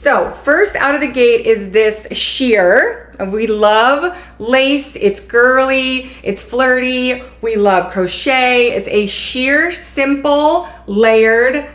So first out of the gate is this sheer. We love lace. It's girly, it's flirty. We love crochet. It's a sheer, simple, layered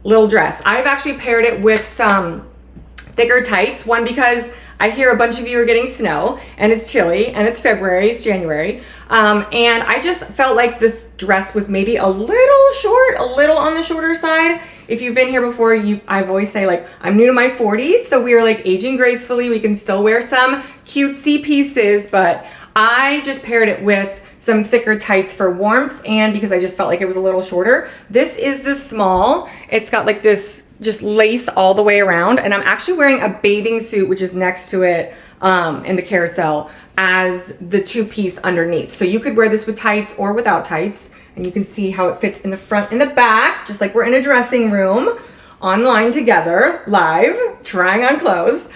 little dress. I've actually paired it with some thicker tights. One, because I hear a bunch of you are getting snow and it's chilly and it's February, it's January. And I just felt like this dress was maybe a little short, a little on the shorter side. If you've been here before, I've always say like, I'm new to my 40s, so we are like aging gracefully. We can still wear some cutesy pieces, but I just paired it with some thicker tights for warmth and because I just felt like it was a little shorter. This is the small. It's got like this just lace all the way around, and I'm actually wearing a bathing suit, which is next to it in the carousel, as the two-piece underneath. So you could wear this with tights or without tights, and you can see how it fits in the front and the back, just like we're in a dressing room, online together, live, trying on clothes.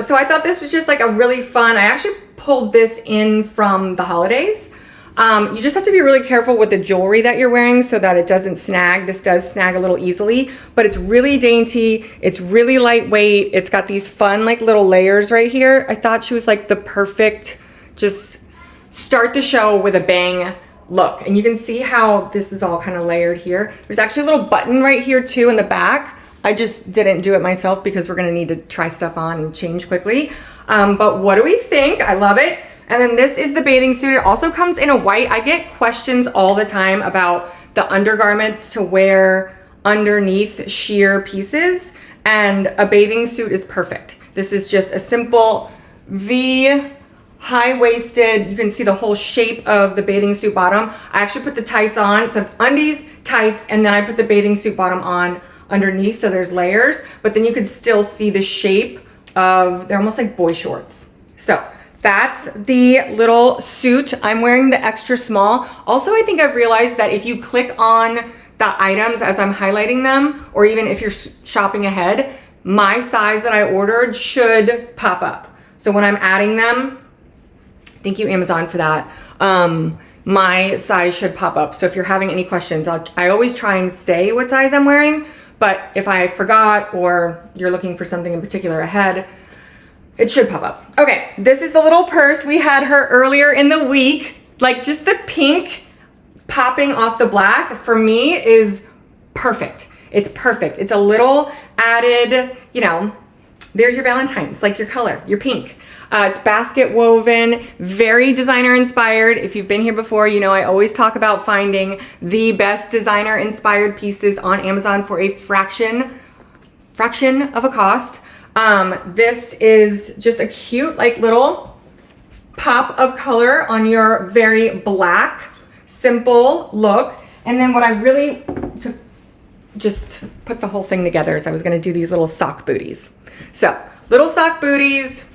So I thought this was just like a really fun, I actually pulled this in from the holidays. You just have to be really careful with the jewelry that you're wearing so that it doesn't snag. This does snag a little easily, but it's really dainty. It's really lightweight. It's got these fun like little layers right here. I thought she was like the perfect, just start the show with a bang look. And you can see how this is all kind of layered here. There's actually a little button right here too in the back. I just didn't do it myself because we're gonna need to try stuff on and change quickly. But what do we think? I love it. And then this is the bathing suit. It also comes in a white. I get questions all the time about the undergarments to wear underneath sheer pieces, and a bathing suit is perfect. This is just a simple V, high-waisted. You can see the whole shape of the bathing suit bottom. I actually put the tights on, so undies, tights, and then I put the bathing suit bottom on underneath, so there's layers, but then you could still see the shape of, they're almost like boy shorts. So that's the little suit. I'm wearing the extra small. Also, I think I've realized that if you click on the items as I'm highlighting them, or even if you're shopping ahead, my size that I ordered should pop up. So when I'm adding them, thank you Amazon for that, my size should pop up. So if you're having any questions, I always try and say what size I'm wearing, but if I forgot or you're looking for something in particular ahead, it should pop up. Okay, this is the little purse. We had her earlier in the week. Like just the pink popping off the black for me is perfect. It's perfect. It's a little added, you know, there's your Valentine's, like your color, your pink. It's basket woven, very designer inspired. If you've been here before, you know I always talk about finding the best designer inspired pieces on Amazon for a fraction of a cost. This is just a cute, like little pop of color on your very black, simple look. And then what I really, to just put the whole thing together, is I was gonna do these little sock booties. So, little sock booties,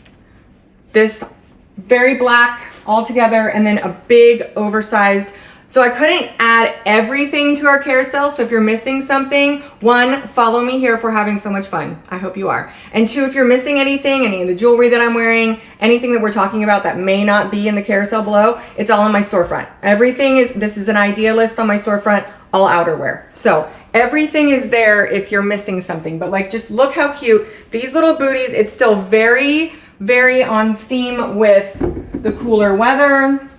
this very black all together, and then a big oversized. So I couldn't add everything to our carousel. So if you're missing something, one, follow me here if we're having so much fun. I hope you are. And two, if you're missing anything, any of the jewelry that I'm wearing, anything that we're talking about that may not be in the carousel below, it's all on my storefront. Everything is, this is an idea list on my storefront, all outerwear. So everything is there if you're missing something, but like, just look how cute. These little booties, it's still very, very on theme with the cooler weather.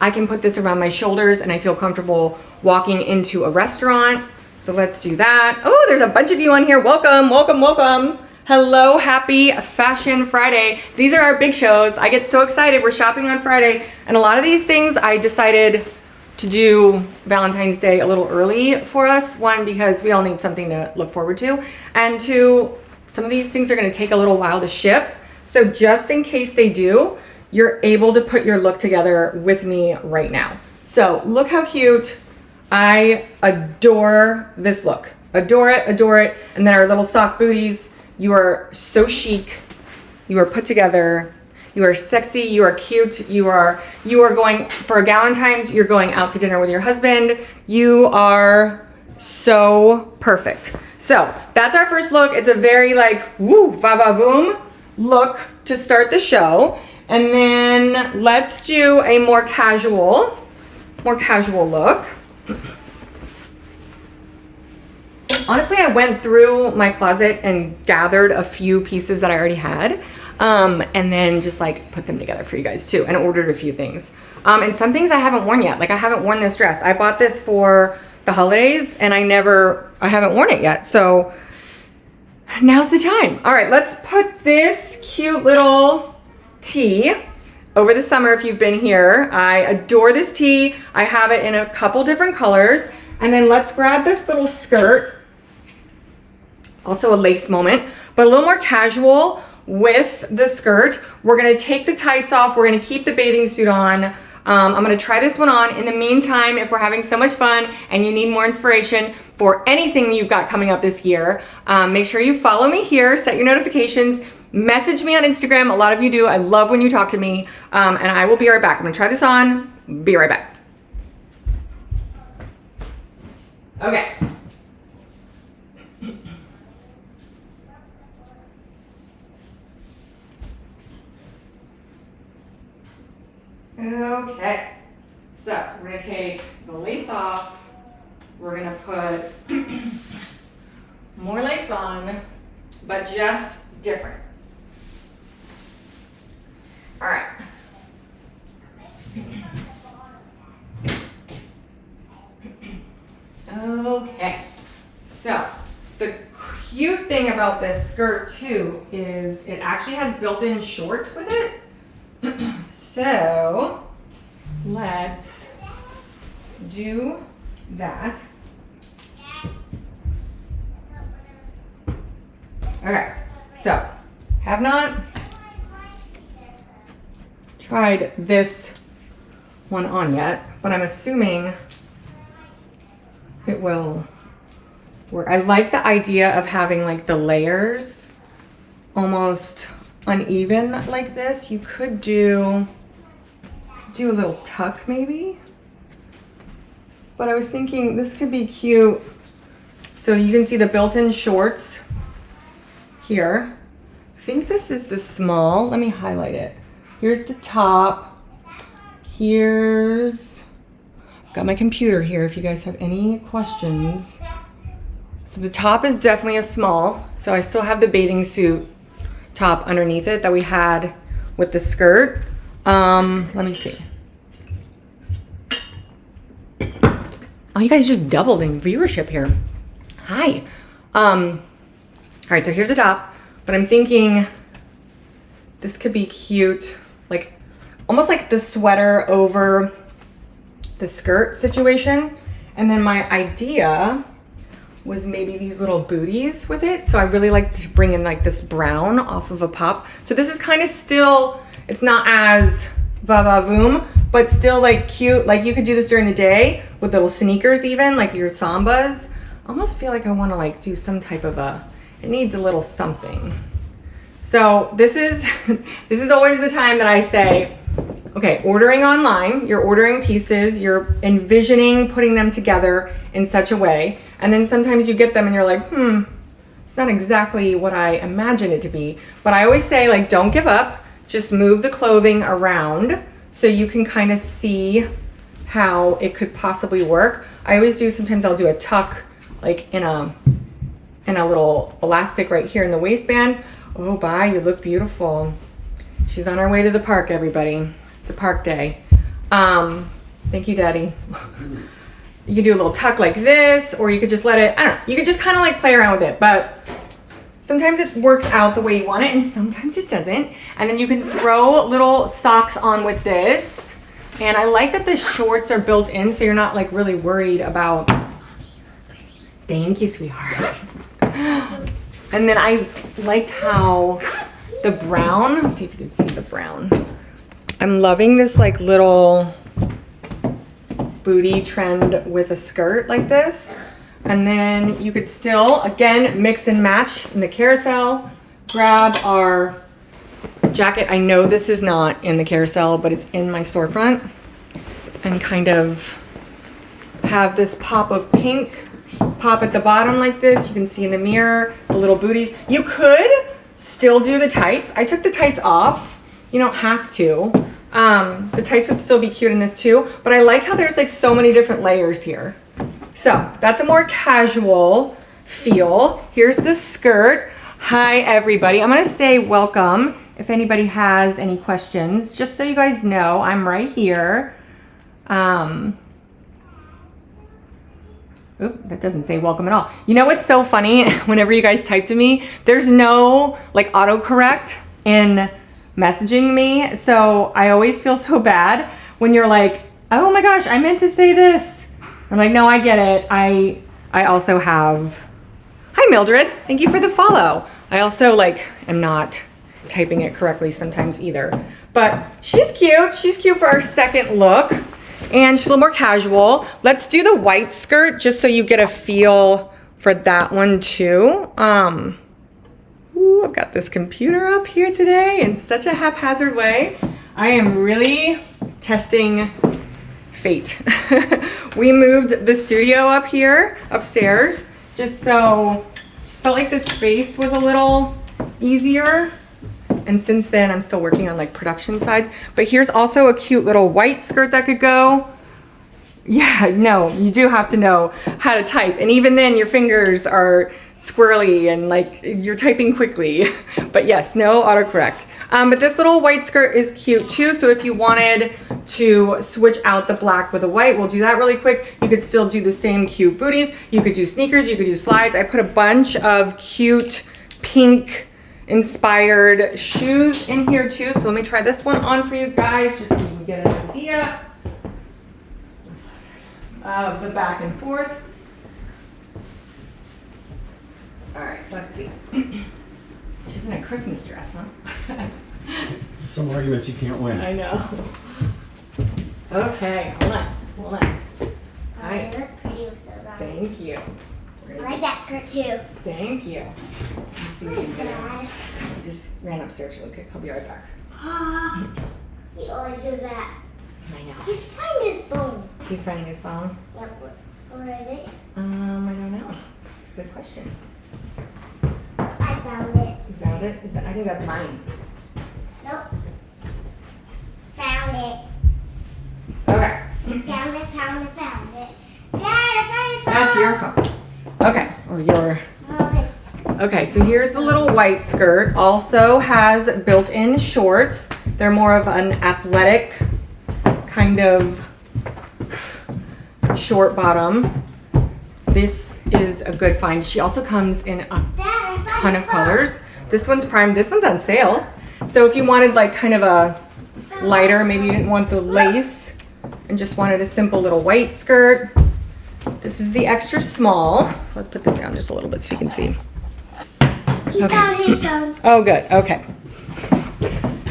I can put this around my shoulders and I feel comfortable walking into a restaurant. So let's do that. Oh, there's a bunch of you on here. Welcome, welcome, welcome. Hello, happy Fashion Friday. These are our big shows. I get so excited. We're shopping on Friday. And a lot of these things I decided to do Valentine's Day a little early for us. One, because we all need something to look forward to. And two, some of these things are gonna take a little while to ship. So just in case they do, you're able to put your look together with me right now. So look how cute. I adore this look. Adore it, adore it. And then our little sock booties. You are so chic. You are put together. You are sexy. You are cute. You are going for a Valentine's. You're going out to dinner with your husband. You are so perfect. So that's our first look. It's a very like, woo, va-va-voom look to start the show. And then let's do a more casual look. Honestly, I went through my closet and gathered a few pieces that I already had. And then just like put them together for you guys too, and ordered a few things. And some things I haven't worn yet. Like I haven't worn this dress. I bought this for the holidays and I haven't worn it yet. So now's the time. All right, let's put this cute little tee over the summer if you've been here. I adore this tee. I have it in a couple different colors. And then let's grab this little skirt. Also a lace moment, but a little more casual with the skirt. We're gonna take the tights off. We're gonna keep the bathing suit on. I'm gonna try this one on. In the meantime, if we're having so much fun and you need more inspiration for anything you've got coming up this year, make sure you follow me here, set your notifications, message me on Instagram. A lot of you do. I love when you talk to me. And I will be right back. I'm gonna try this on, be right back. Okay. Okay, so we're gonna take the lace off. We're gonna put more lace on, but just different. All right. Okay, so the cute thing about this skirt too is it actually has built-in shorts with it. So let's do that. Okay, so have not tried this one on yet, but I'm assuming it will work. I like the idea of having like the layers almost uneven like this. You could do a little tuck maybe, but I was thinking this could be cute. So you can see the built-in shorts here. I think this is the small. Let me highlight it. Here's the top. Here's, got my computer here if you guys have any questions. So the top is definitely a small. So I still have the bathing suit top underneath it that we had with the skirt. Let me see. Oh, you guys just doubled in viewership here. Hi. All right, so here's the top, but I'm thinking this could be cute, like almost like the sweater over the skirt situation. And then my idea was maybe these little booties with it. So I really like to bring in like this brown off of a pop. So this is kind of still, it's not as va-va-voom, but still like cute. Like you could do this during the day with little sneakers even, like your sambas. I almost feel like I want to like do some type of it needs a little something. So this is, this is always the time that I say, okay, ordering online, you're ordering pieces, you're envisioning putting them together in such a way. And then sometimes you get them and you're like, it's not exactly what I imagined it to be. But I always say, like, don't give up. Just move the clothing around so you can kind of see how it could possibly work. I always do, sometimes I'll do a tuck, like in a little elastic right here in the waistband. Oh, bye, you look beautiful. She's on her way to the park, everybody. It's a park day. Thank you, Daddy. You could do a little tuck like this, or you could just let it, I don't know, you could just kind of like play around with it, but sometimes it works out the way you want it and sometimes it doesn't. And then you can throw little socks on with this. And I like that the shorts are built in so you're not like really worried about, thank you, sweetheart. And then I liked how the brown, let's see if you can see the brown. I'm loving this like little booty trend with a skirt like this. And then you could still, again, mix and match in the carousel. Grab our jacket. I know this is not in the carousel, but it's in my storefront. And kind of have this pop of pink pop at the bottom like this. You can see in the mirror, the little booties. You could still do the tights. I took the tights off. You don't have to. The tights would still be cute in this too, but I like how there's like so many different layers here. So that's a more casual feel. Here's the skirt. Hi, everybody. I'm going to say welcome if anybody has any questions. Just so you guys know, I'm right here. Oop, that doesn't say welcome at all. You know what's so funny? Whenever you guys type to me, there's no like autocorrect in messaging me. So I always feel so bad when you're like, oh my gosh, I meant to say this. I'm like, no, I get it. I also have, hi Mildred, thank you for the follow. I also like am not typing it correctly sometimes either. But she's cute. She's cute for our second look. And she's a little more casual. Let's do the white skirt just so you get a feel for that one too. Ooh, I've got this computer up here today in such a haphazard way. I am really testing fate. We moved the studio up here, upstairs, just felt like the space was a little easier. And since then, I'm still working on like production sides. But here's also a cute little white skirt that could go. Yeah, no, you do have to know how to type. And even then, your fingers are squirrely and like you're typing quickly. But yes, no autocorrect. But this little white skirt is cute too. So if you wanted to switch out the black with the white, we'll do that really quick. You could still do the same cute booties. You could do sneakers, you could do slides. I put a bunch of cute pink inspired shoes in here too. So let me try this one on for you guys just so you can get an idea of the back and forth. All right, let's see. She's in a Christmas dress, huh? Some arguments you can't win. I know. Okay, hold on. Hi. You look pretty with that. Thank you. I like that skirt too. Thank you. Let's see what we can get out. Dad. I just ran upstairs really quick. I'll be right back. He always does that. I know. He's finding his phone. He's finding his phone. Yep. Where is it? I don't know. It's a good question. I found it. You found it? I think that's mine. Nope. Found it. Okay. Found it. Dad, I found it. That's your phone. Okay. Or your. Oh, it's Okay, so here's the little white skirt. Also has built-in shorts. They're more of an athletic kind of short bottom. This is a good find. She also comes in a Dad, I found ton the of phone. colors. This one's prime. This one's on sale. So if you wanted like kind of a lighter, maybe you didn't want the lace and just wanted a simple little white skirt, this is the extra small. Let's put this down just a little bit so you can see. He found his phone. Oh, good. Okay.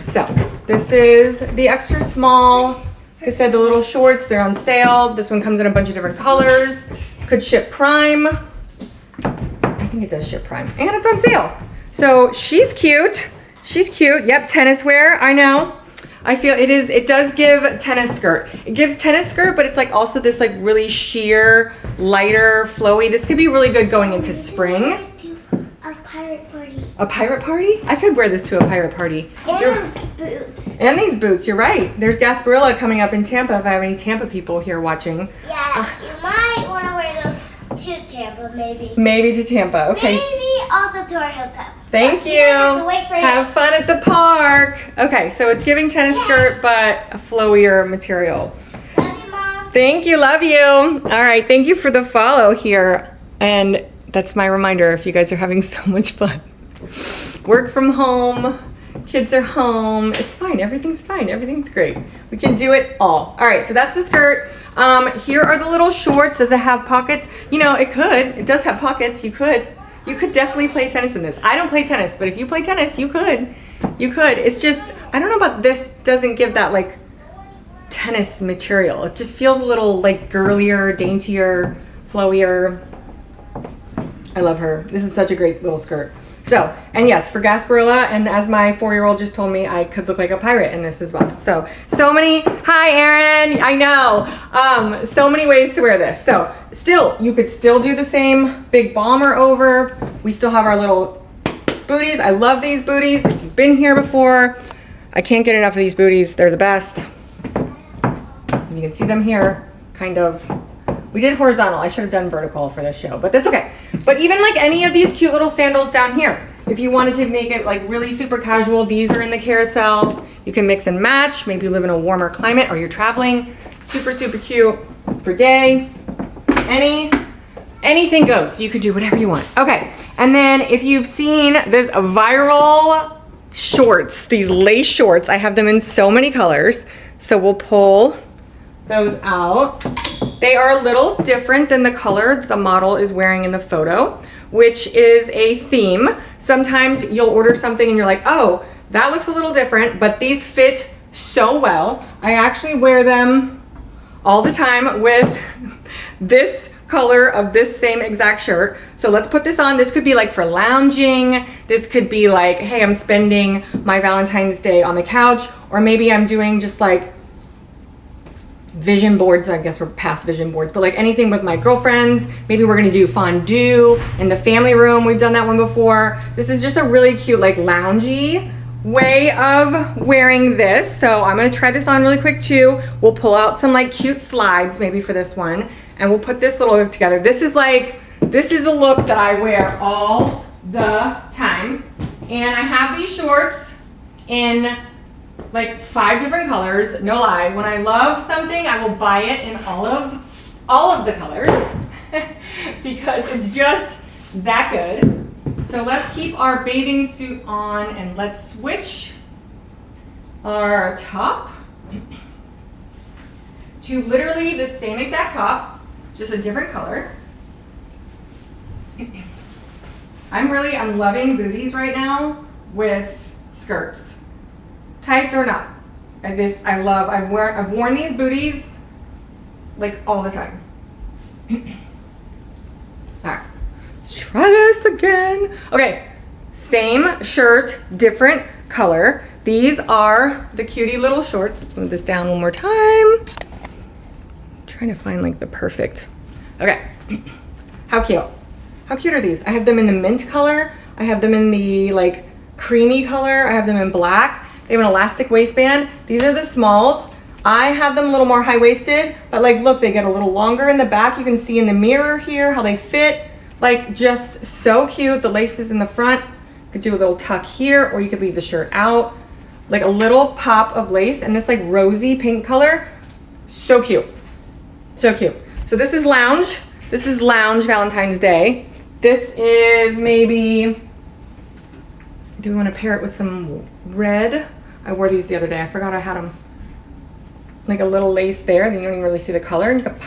So this is the extra small. Like I said, the little shorts, they're on sale. This one comes in a bunch of different colors. Could ship Prime. I think it does ship Prime. And it's on sale. So she's cute. She's cute. Yep, tennis wear. I know. I feel it does give tennis skirt. It gives tennis skirt, but it's like also this like really sheer, lighter, flowy. This could be really good going into spring. A pirate party. A pirate party? I could wear this to a pirate party. And You're- those boots. And these boots, you're right. There's Gasparilla coming up in Tampa if I have any Tampa people here watching. Yeah, you might want to wear those to Tampa, maybe. Maybe to Tampa. Okay. Maybe also to our hotel. Thank But you. don't have to wait for Have him. fun at the park. Okay, so it's giving tennis skirt, but a flowier material. Love you, Mom. Thank you. Love you. All right. Thank you for the follow here. And that's my reminder if you guys are having so much fun. Work from home. Kids are home. It's fine. Everything's fine. Everything's great. We can do it all. All right. So that's the skirt. Here are the little shorts. Does it have pockets? You know, it could. It does have pockets. You could definitely play tennis in this. I don't play tennis, but if you play tennis, you could. You could. It's just, I don't know about this. Doesn't give that like tennis material. It just feels a little like girlier, daintier, flowier. I love her. This is such a great little skirt. So, and yes, for Gasparilla, and as my 4-year-old just told me, I could look like a pirate in this as well. So many, hi Erin, I know. So many ways to wear this. So still, you could still do the same big bomber over. We still have our little booties. I love these booties. If you've been here before, I can't get enough of these booties. They're the best. You can see them here, kind of. We did horizontal. I should have done vertical for this show, but that's okay. But even like any of these cute little sandals down here, if you wanted to make it like really super casual, these are in the carousel. You can mix and match. Maybe you live in a warmer climate or you're traveling. Super, super cute for day. Anything goes. You could do whatever you want. Okay, and then if you've seen this viral shorts, these lace shorts, I have them in so many colors. So we'll pull those out. They are a little different than the color the model is wearing in the photo, which is a theme. Sometimes you'll order something and you're like, oh, that looks a little different, but these fit so well. I actually wear them all the time with this color of this same exact shirt. So let's put this on. This could be like for lounging. This could be like, hey, I'm spending my Valentine's Day on the couch, or maybe I'm doing just like vision boards. I guess we're past vision boards, but like anything with my girlfriends. Maybe we're gonna do fondue in the family room. We've done that one before. This is just a really cute, like loungy way of wearing this. So I'm gonna try this on really quick too. We'll pull out some like cute slides maybe for this one, and we'll put this little look together. This is a look that I wear all the time. And I have these shorts in like 5 different colors. No lie, when I love something, I will buy it in all of the colors because it's just that good. So let's keep our bathing suit on and let's switch our top to literally the same exact top, just a different color. I'm loving booties right now with skirts. Tights or not. I've worn these booties like all the time. Alright, let's try this again. Okay, same shirt, different color. These are the cutie little shorts. Let's move this down one more time. Trying to find like the perfect. Okay, how cute. How cute are these? I have them in the mint color. I have them in the like creamy color. I have them in black. They have an elastic waistband. These are the smalls. I have them a little more high-waisted, but like, look, they get a little longer in the back. You can see in the mirror here how they fit. Like, just so cute. The laces in the front. You could do a little tuck here, or you could leave the shirt out. Like a little pop of lace, and this like rosy pink color. So cute. So cute. So this is lounge. This is lounge Valentine's Day. This is maybe, do we want to pair it with some red? I wore these the other day. I forgot I had them. Like a little lace there. Then you don't even really see the color. And you can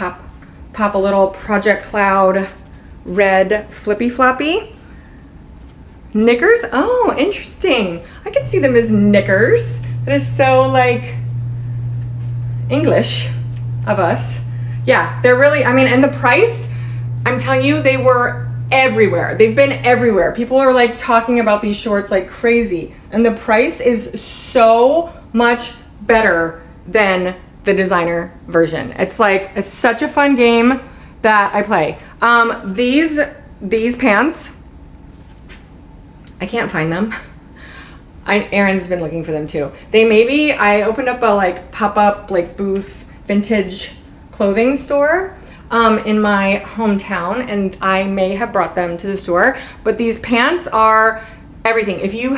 pop a little Project Cloud red flippy floppy. Knickers. Oh, interesting. I can see them as knickers. That is so like English of us. Yeah, they're really, I mean, and the price, I'm telling you, they were everywhere. They've been everywhere. People are like talking about these shorts like crazy. And the price is so much better than the designer version. It's like, it's such a fun game that I play. These pants, I can't find them. Aaron's been looking for them too. I opened up a like pop-up like booth vintage clothing store in my hometown, and I may have brought them to the store, but these pants are everything. If you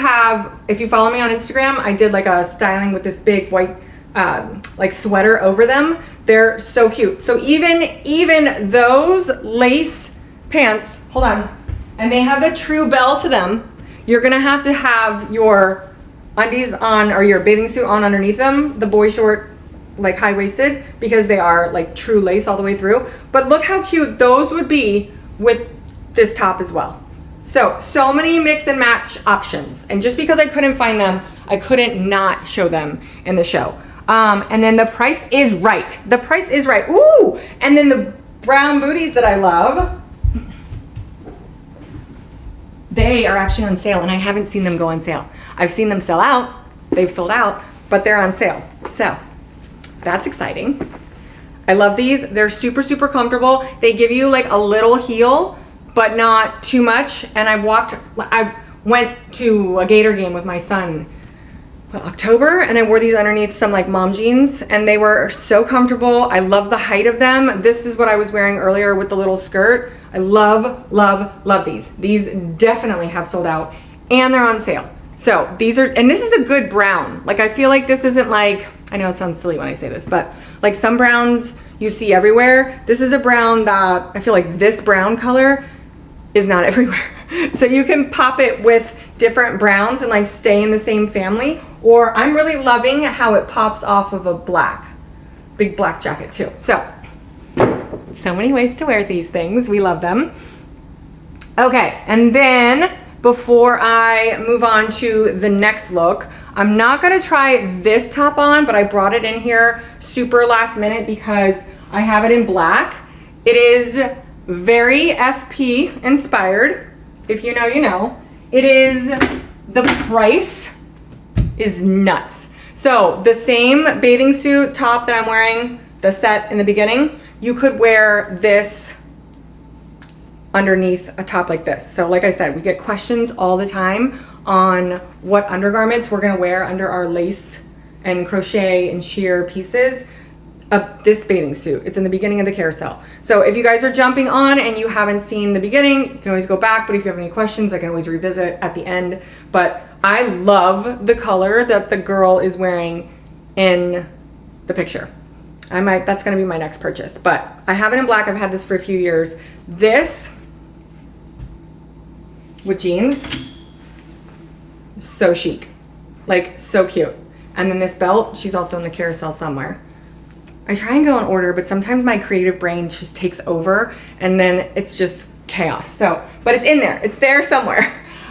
follow me on Instagram, I did like a styling with this big white like sweater over them. They're so cute. So even those lace pants, hold on, and they have a true bell to them. You're gonna have to have your undies on or your bathing suit on underneath them, the boy short, like high-waisted, because they are like true lace all the way through. But look how cute those would be with this top as well. So many mix and match options. And just because I couldn't find them, I couldn't not show them in the show. And then the price is right. The price is right. Ooh! And then the brown booties that I love, they are actually on sale, and I haven't seen them go on sale. I've seen them sell out. They've sold out, but they're on sale. So that's exciting. I love these. They're super, super comfortable. They give you like a little heel, but not too much. And I went to a Gator game with my son October, and I wore these underneath some like mom jeans, and they were so comfortable. I love the height of them. This is what I was wearing earlier with the little skirt. I love, love, love these. These definitely have sold out, and they're on sale. So these are, and this is a good brown. Like, I feel like this isn't like, I know it sounds silly when I say this, but like some browns you see everywhere. This is a brown that I feel like this brown color is not everywhere. So you can pop it with different browns and like stay in the same family. Or I'm really loving how it pops off of a big black jacket too. So many ways to wear these things. We love them. Okay, and then before I move on to the next look, I'm not gonna try this top on, but I brought it in here super last minute because I have it in black. It is very FP inspired. If you know, you know. It is, the price is nuts. So the same bathing suit top that I'm wearing, the set in the beginning, you could wear this underneath a top like this. So like I said, we get questions all the time on what undergarments we're gonna wear under our lace and crochet and sheer pieces. This bathing suit, it's in the beginning of the carousel. So if you guys are jumping on and you haven't seen the beginning, you can always go back, but if you have any questions, I can always revisit at the end. But I love the color that the girl is wearing in the picture. That's gonna be my next purchase, but I have it in black. I've had this for a few years. This with jeans, so chic, like so cute. And then this belt, she's also in the carousel somewhere. I try and go in order, but sometimes my creative brain just takes over and then it's just chaos. So, but it's in there, it's there somewhere.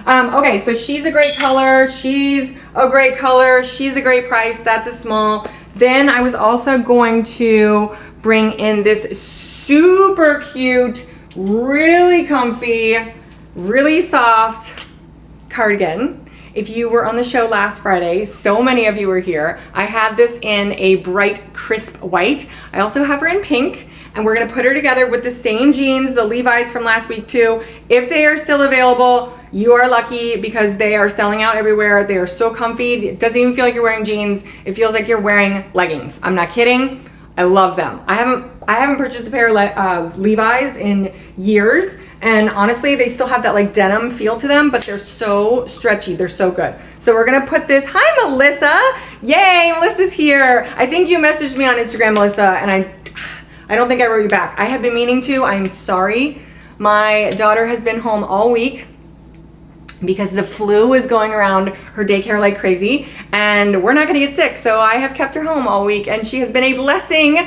Okay, so she's a great color, she's a great color, she's a great price, that's a small. Then I was also going to bring in this super cute, really comfy, really soft cardigan. If you were on the show last Friday, so many of you were here. I had this in a bright, crisp white. I also have her in pink, and we're gonna put her together with the same jeans, the Levi's from last week too. If they are still available, you are lucky because they are selling out everywhere. They are so comfy. It doesn't even feel like you're wearing jeans. It feels like you're wearing leggings. I'm not kidding. I love them. I haven't purchased a pair of Levi's in years, and honestly, they still have that like denim feel to them, but they're so stretchy. They're so good. So we're gonna put this. Hi, Melissa! Yay, Melissa's here. I think you messaged me on Instagram, Melissa, and I don't think I wrote you back. I have been meaning to. I'm sorry. My daughter has been home all week because the flu is going around her daycare like crazy, and we're not gonna get sick, so I have kept her home all week, and she has been a blessing,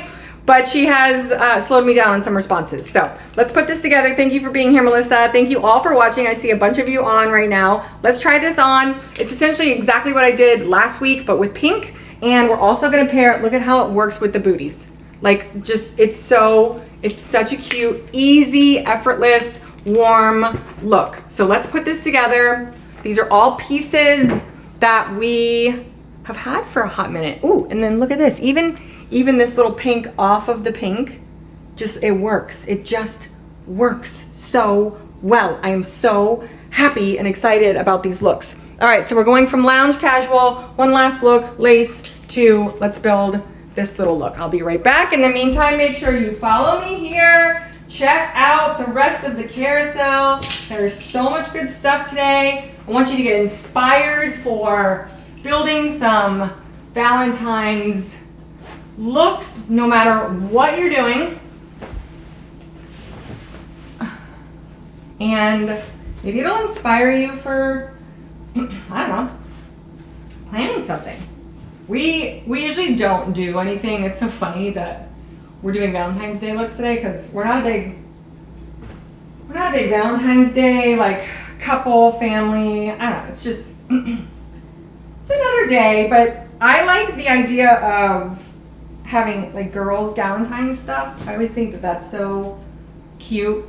but she has slowed me down on some responses. So let's put this together. Thank you for being here, Melissa. Thank you all for watching. I see a bunch of you on right now. Let's try this on. It's essentially exactly what I did last week, but with pink, and we're also gonna pair, look at how it works with the booties. Like, just, it's such a cute, easy, effortless, warm look. So let's put this together. These are all pieces that we have had for a hot minute. Ooh, and then look at this. Even this little pink off of the pink, it works. It just works so well. I am so happy and excited about these looks. All right, so we're going from lounge casual, one last look, lace, to let's build this little look. I'll be right back. In the meantime, make sure you follow me here. Check out the rest of the carousel. There's so much good stuff today. I want you to get inspired for building some Valentine's looks, no matter what you're doing. And maybe it'll inspire you for, I don't know, planning something. We usually don't do anything. It's so funny that we're doing Valentine's Day looks today because we're not a big Valentine's Day like couple, family. I don't know. It's just it's another day, but I like the idea of having like girls Valentine's stuff. I always think that that's so cute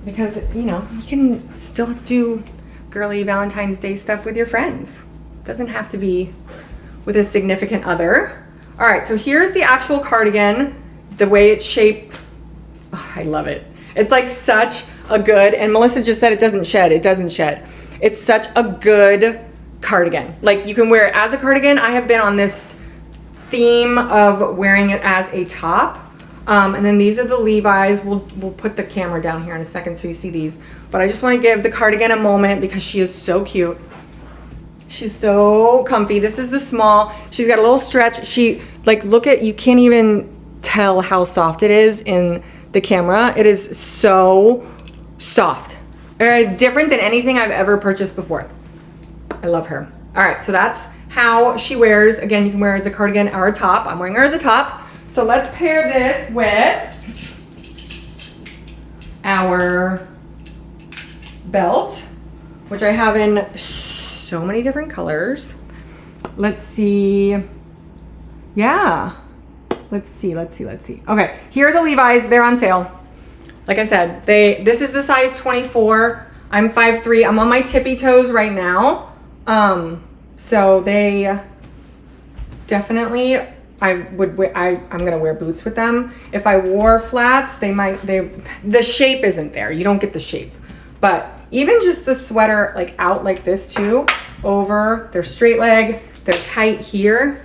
because you can still do girly Valentine's Day stuff with your friends. It doesn't have to be with a significant other. All right, so here's the actual cardigan. The way it's shaped, oh, I love it. It's like such a good, and Melissa just said it doesn't shed. It doesn't shed. It's such a good cardigan. Like you can wear it as a cardigan. I have been on this theme of wearing it as a top. And then these are the Levi's. We'll put the camera down here in a second so you see these. But I just want to give the cardigan a moment because she is so cute. She's so comfy. This is the small. She's got a little stretch. She, like, look at, you can't even tell how soft it is in the camera. It is so soft. It's different than anything I've ever purchased before. I love her. All right, so that's how she wears. Again, you can wear her as a cardigan or a top. I'm wearing her as a top. So let's pair this with our belt, which I have in so many different colors. Let's see. Yeah. Let's see. Okay, here are the Levi's. They're on sale. Like I said, this is the size 24. I'm 5'3". I'm on my tippy toes right now. So they definitely, I'm gonna wear boots with them. If I wore flats, the shape isn't there. You don't get the shape. But even just the sweater, like out like this too, over, they're straight leg, they're tight here,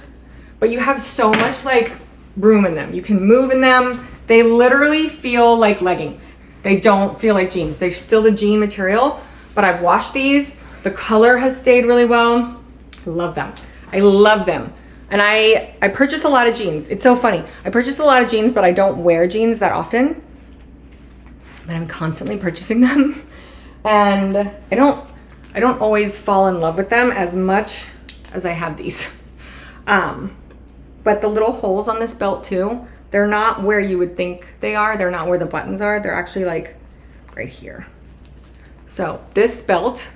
but you have so much like room in them. You can move in them. They literally feel like leggings. They don't feel like jeans. They're still the jean material, but I've washed these. The color has stayed really well. I love them. I love them. And I purchase a lot of jeans. It's so funny. I purchase a lot of jeans, but I don't wear jeans that often. But I'm constantly purchasing them. And I don't always fall in love with them as much as I have these. But the little holes on this belt too, they're not where you would think they are. They're not where the buttons are. They're actually like right here. So this belt,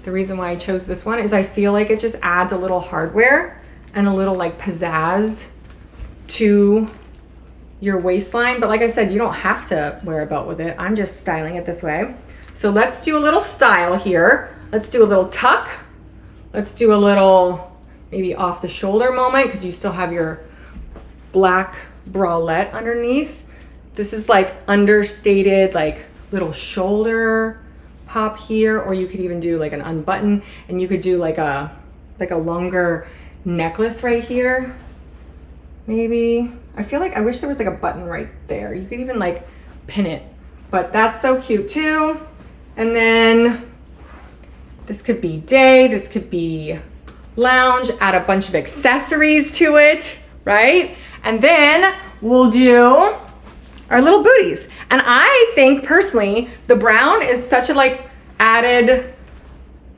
the reason why I chose this one is I feel like it just adds a little hardware and a little like pizzazz to your waistline. But like I said, you don't have to wear a belt with it. I'm just styling it this way. So let's do a little style here. Let's do a little tuck. Let's do a little maybe off the shoulder moment because you still have your black bralette underneath. This is like understated, like little shoulder pop here, or you could even do like an unbutton, and you could do like a longer necklace right here. Maybe. I feel like I wish there was like a button right there. You could even like pin it, but that's so cute too. And then this could be day, this could be lounge, add a bunch of accessories to it, right? And then we'll do our little booties. And I think personally, the brown is such a like added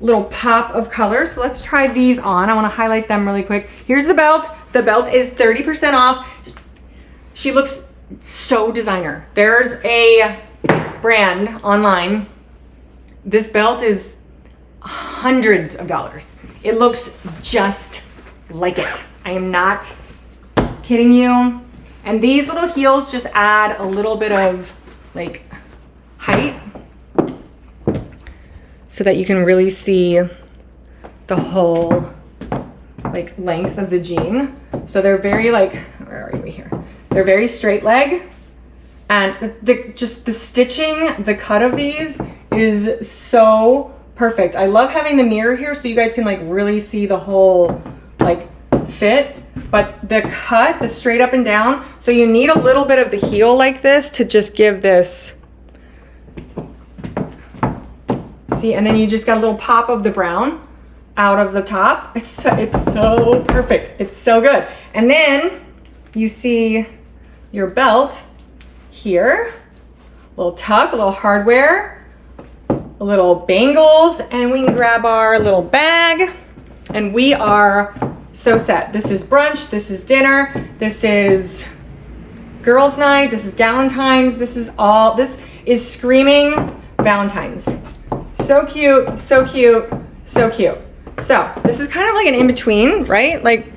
little pop of color. So let's try these on. I wanna highlight them really quick. Here's the belt. The belt is 30% off. She looks so designer. There's a brand online. This belt is hundreds of dollars. It looks just like it. I am not kidding you. And these little heels just add a little bit of like height so that you can really see the whole like length of the jean. So they're very like, where are we here? They're very straight leg. And just the stitching, the cut of these is so perfect. I love having the mirror here so you guys can like really see the whole like fit, but the cut, the straight up and down. So you need a little bit of the heel like this to just give this, see, and then you just got a little pop of the brown out of the top. It's so perfect. It's so good. And then you see your belt here, a little tuck, a little hardware, a little bangles, and we can grab our little bag, and we are so set. This is brunch, this is dinner, this is girls' night, this is Valentine's, this is screaming Valentine's. So cute, so cute, so cute. So this is kind of like an in-between, right? Like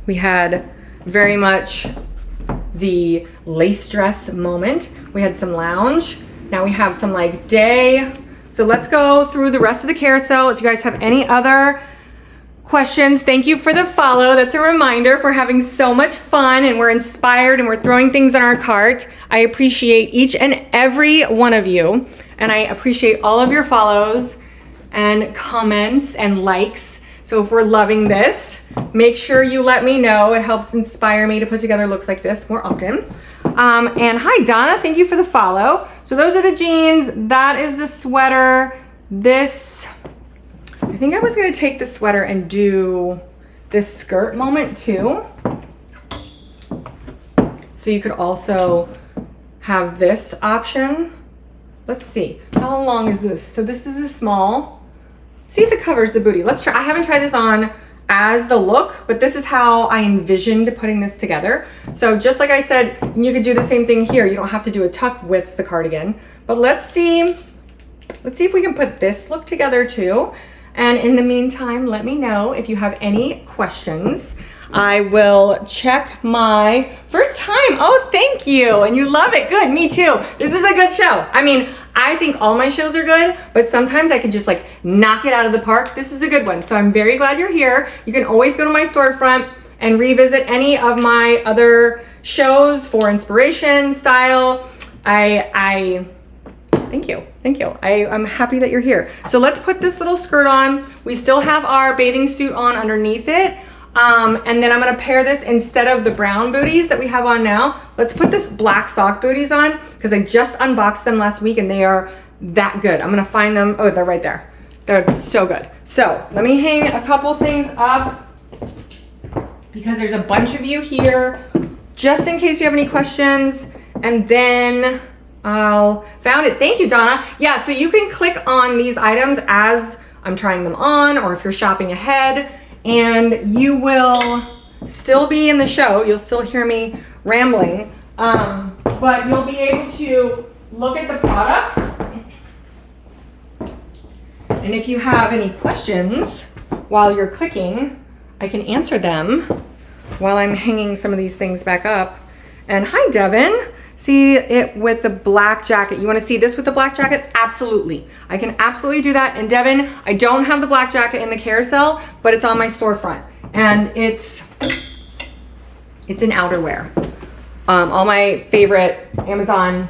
we had very much the lace dress moment. We had some lounge. Now we have some like day. So let's go through the rest of the carousel. If you guys have any other questions, thank you for the follow. That's a reminder for having so much fun, and we're inspired and we're throwing things on our cart. I appreciate each and every one of you, and I appreciate all of your follows. and comments and likes. So if we're loving this, make sure you let me know. It helps inspire me to put together looks like this more often. And hi, Donna, thank you for the follow. So those are the jeans. That is the sweater. This, I think I was gonna take the sweater and do this skirt moment too. So you could also have this option. Let's see, how long is this? So this is a small. See if it covers the booty. Let's try. I haven't tried this on as the look, but this is how I envisioned putting this together. So just like I said, you could do the same thing here. You don't have to do a tuck with the cardigan, but let's see if we can put this look together too. And in the meantime, let me know if you have any questions. I will check my first time. Oh, thank you. And you love it. Good. Me too. This is a good show. I mean, I think all my shows are good, but sometimes I can just like knock it out of the park. This is a good one. So I'm very glad you're here. You can always go to my storefront and revisit any of my other shows for inspiration, style. Thank you. Thank you. I'm happy that you're here. So let's put this little skirt on. We still have our bathing suit on underneath it. And then I'm gonna pair this instead of the brown booties that we have on now. Let's put this black sock booties on because I just unboxed them last week and they are that good. I'm gonna find them. Oh, they're right there. They're so good. So let me hang a couple things up because there's a bunch of you here just in case you have any questions. And then I'll found it. Thank you, Donna. Yeah, so you can click on these items as I'm trying them on or if you're shopping ahead. And you will still be in the show. You'll still hear me rambling, but you'll be able to look at the products. And if you have any questions while you're clicking, I can answer them while I'm hanging some of these things back up. And hi, Devin. See it with the black jacket. You want to see this with the black jacket? Absolutely. I can absolutely do that. And Devin, I don't have the black jacket in the carousel, but it's on my storefront. And it's an outerwear. All my favorite Amazon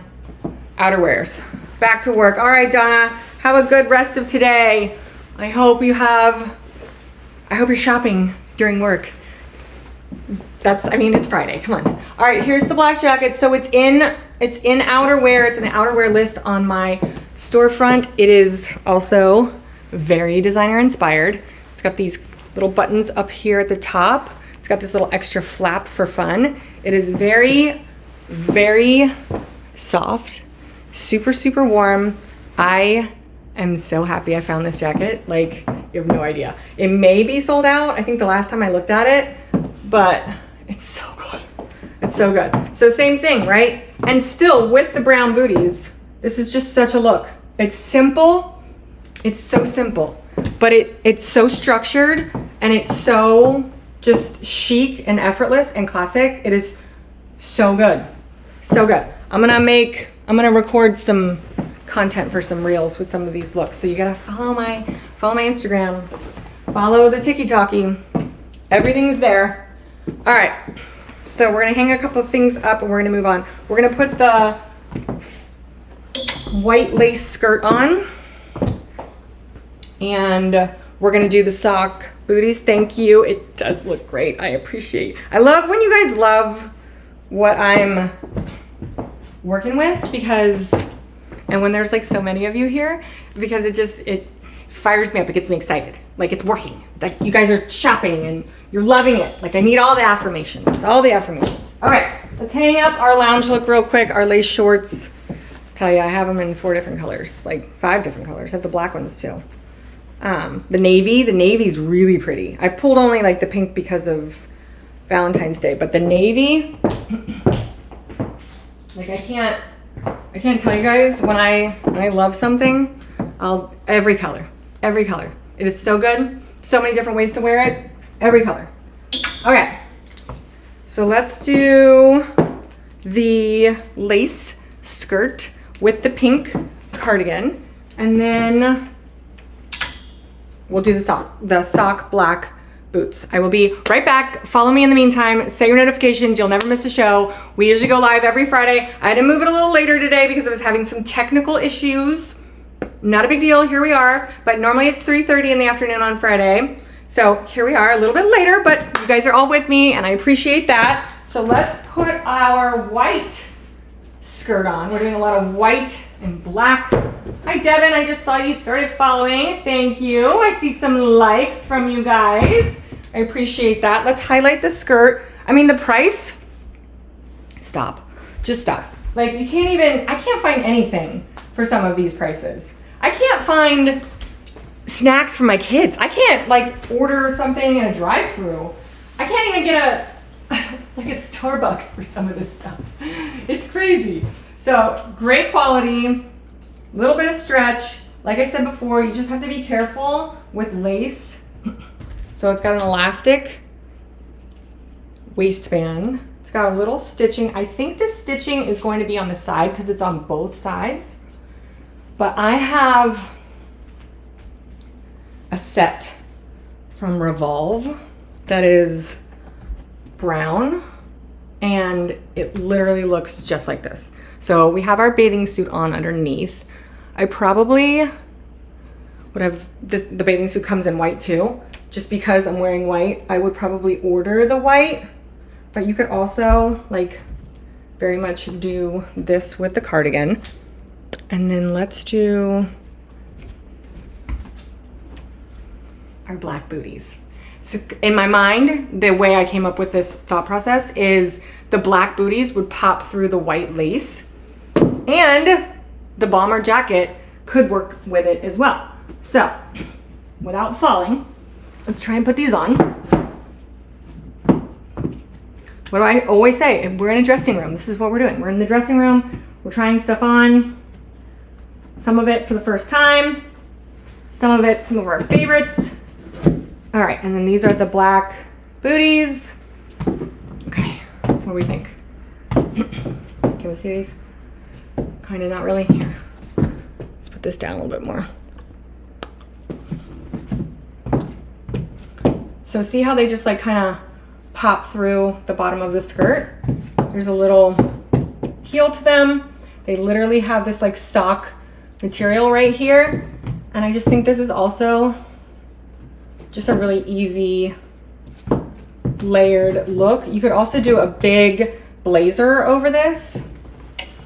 outerwears. Back to work. All right, Donna, have a good rest of today. I hope you're shopping during work. It's Friday, come on. All right, here's the black jacket. So it's in outerwear. It's an outerwear list on my storefront. It is also very designer inspired. It's got these little buttons up here at the top. It's got this little extra flap for fun. It is very, very soft, super, super warm. I am so happy I found this jacket. Like, you have no idea. It may be sold out. I think the last time I looked at it, but it's so good. It's so good. So same thing, right? And still with the brown booties, this is just such a look. It's simple. It's so simple, but it's so structured and it's so just chic and effortless and classic. It is so good. So good. I'm gonna record some content for some reels with some of these looks. So you gotta follow my Instagram, follow the TikTok. Everything's there. All right, so we're gonna hang a couple of things up and we're gonna move on. We're gonna put the white lace skirt on and we're gonna do the sock booties. Thank you, it does look great. I appreciate. I love when you guys love what I'm working with and when there's like so many of you here, because it fires me up. It gets me excited. Like it's working. Like you guys are shopping and you're loving it. Like I need all the affirmations. All right, let's hang up our lounge look real quick. Our lace shorts. Tell you, I have them in 4 different colors, like 5 different colors. I have the black ones too. The navy's really pretty. I pulled only like the pink because of Valentine's Day, but the navy, like I can't tell you guys when I love something, every color. It is so good. So many different ways to wear it. Every color. Okay. So let's do the lace skirt with the pink cardigan. And then we'll do the sock black boots. I will be right back. Follow me in the meantime. Set your notifications. You'll never miss a show. We usually go live every Friday. I had to move it a little later today because I was having some technical issues. not a big deal. Here we are. But normally it's 3:30 in the afternoon on Friday. So here we are a little bit later, but you guys are all with me and I appreciate that. So let's put our white skirt on. We're doing a lot of white and black. Hi Devin, I just saw you started following. Thank you. I see some likes from you guys. I appreciate that. Let's highlight the skirt. I mean, the price, stop, just stop. Like you can't even, I can't find anything for some of these prices. I can't find snacks for my kids. I can't like order something in a drive-through. I can't even get like a Starbucks for some of this stuff. It's crazy. So great quality, little bit of stretch. Like I said before, you just have to be careful with lace. So it's got an elastic waistband. It's got a little stitching. I think the stitching is going to be on the side because it's on both sides. But I have a set from Revolve that is brown and it literally looks just like this. So we have our bathing suit on underneath. I probably would have the bathing suit comes in white too. Just because I'm wearing white, I would probably order the white, but you could also like very much do this with the cardigan. And then let's do our black booties. So in my mind, the way I came up with this thought process is the black booties would pop through the white lace and the bomber jacket could work with it as well. So without falling, let's try and put these on. What do I always say? We're in a dressing room. This is what we're doing. We're in the dressing room. We're trying stuff on. Some of it for the first time. Some of it, some of our favorites. All right, and then these are the black booties. Okay, what do we think? Can we see these? Kind of not really. Here, let's put this down a little bit more. So see how they just like kind of pop through the bottom of the skirt? There's a little heel to them. They literally have this like sock material right here. And I just think this is also just a really easy layered look. You could also do a big blazer over this.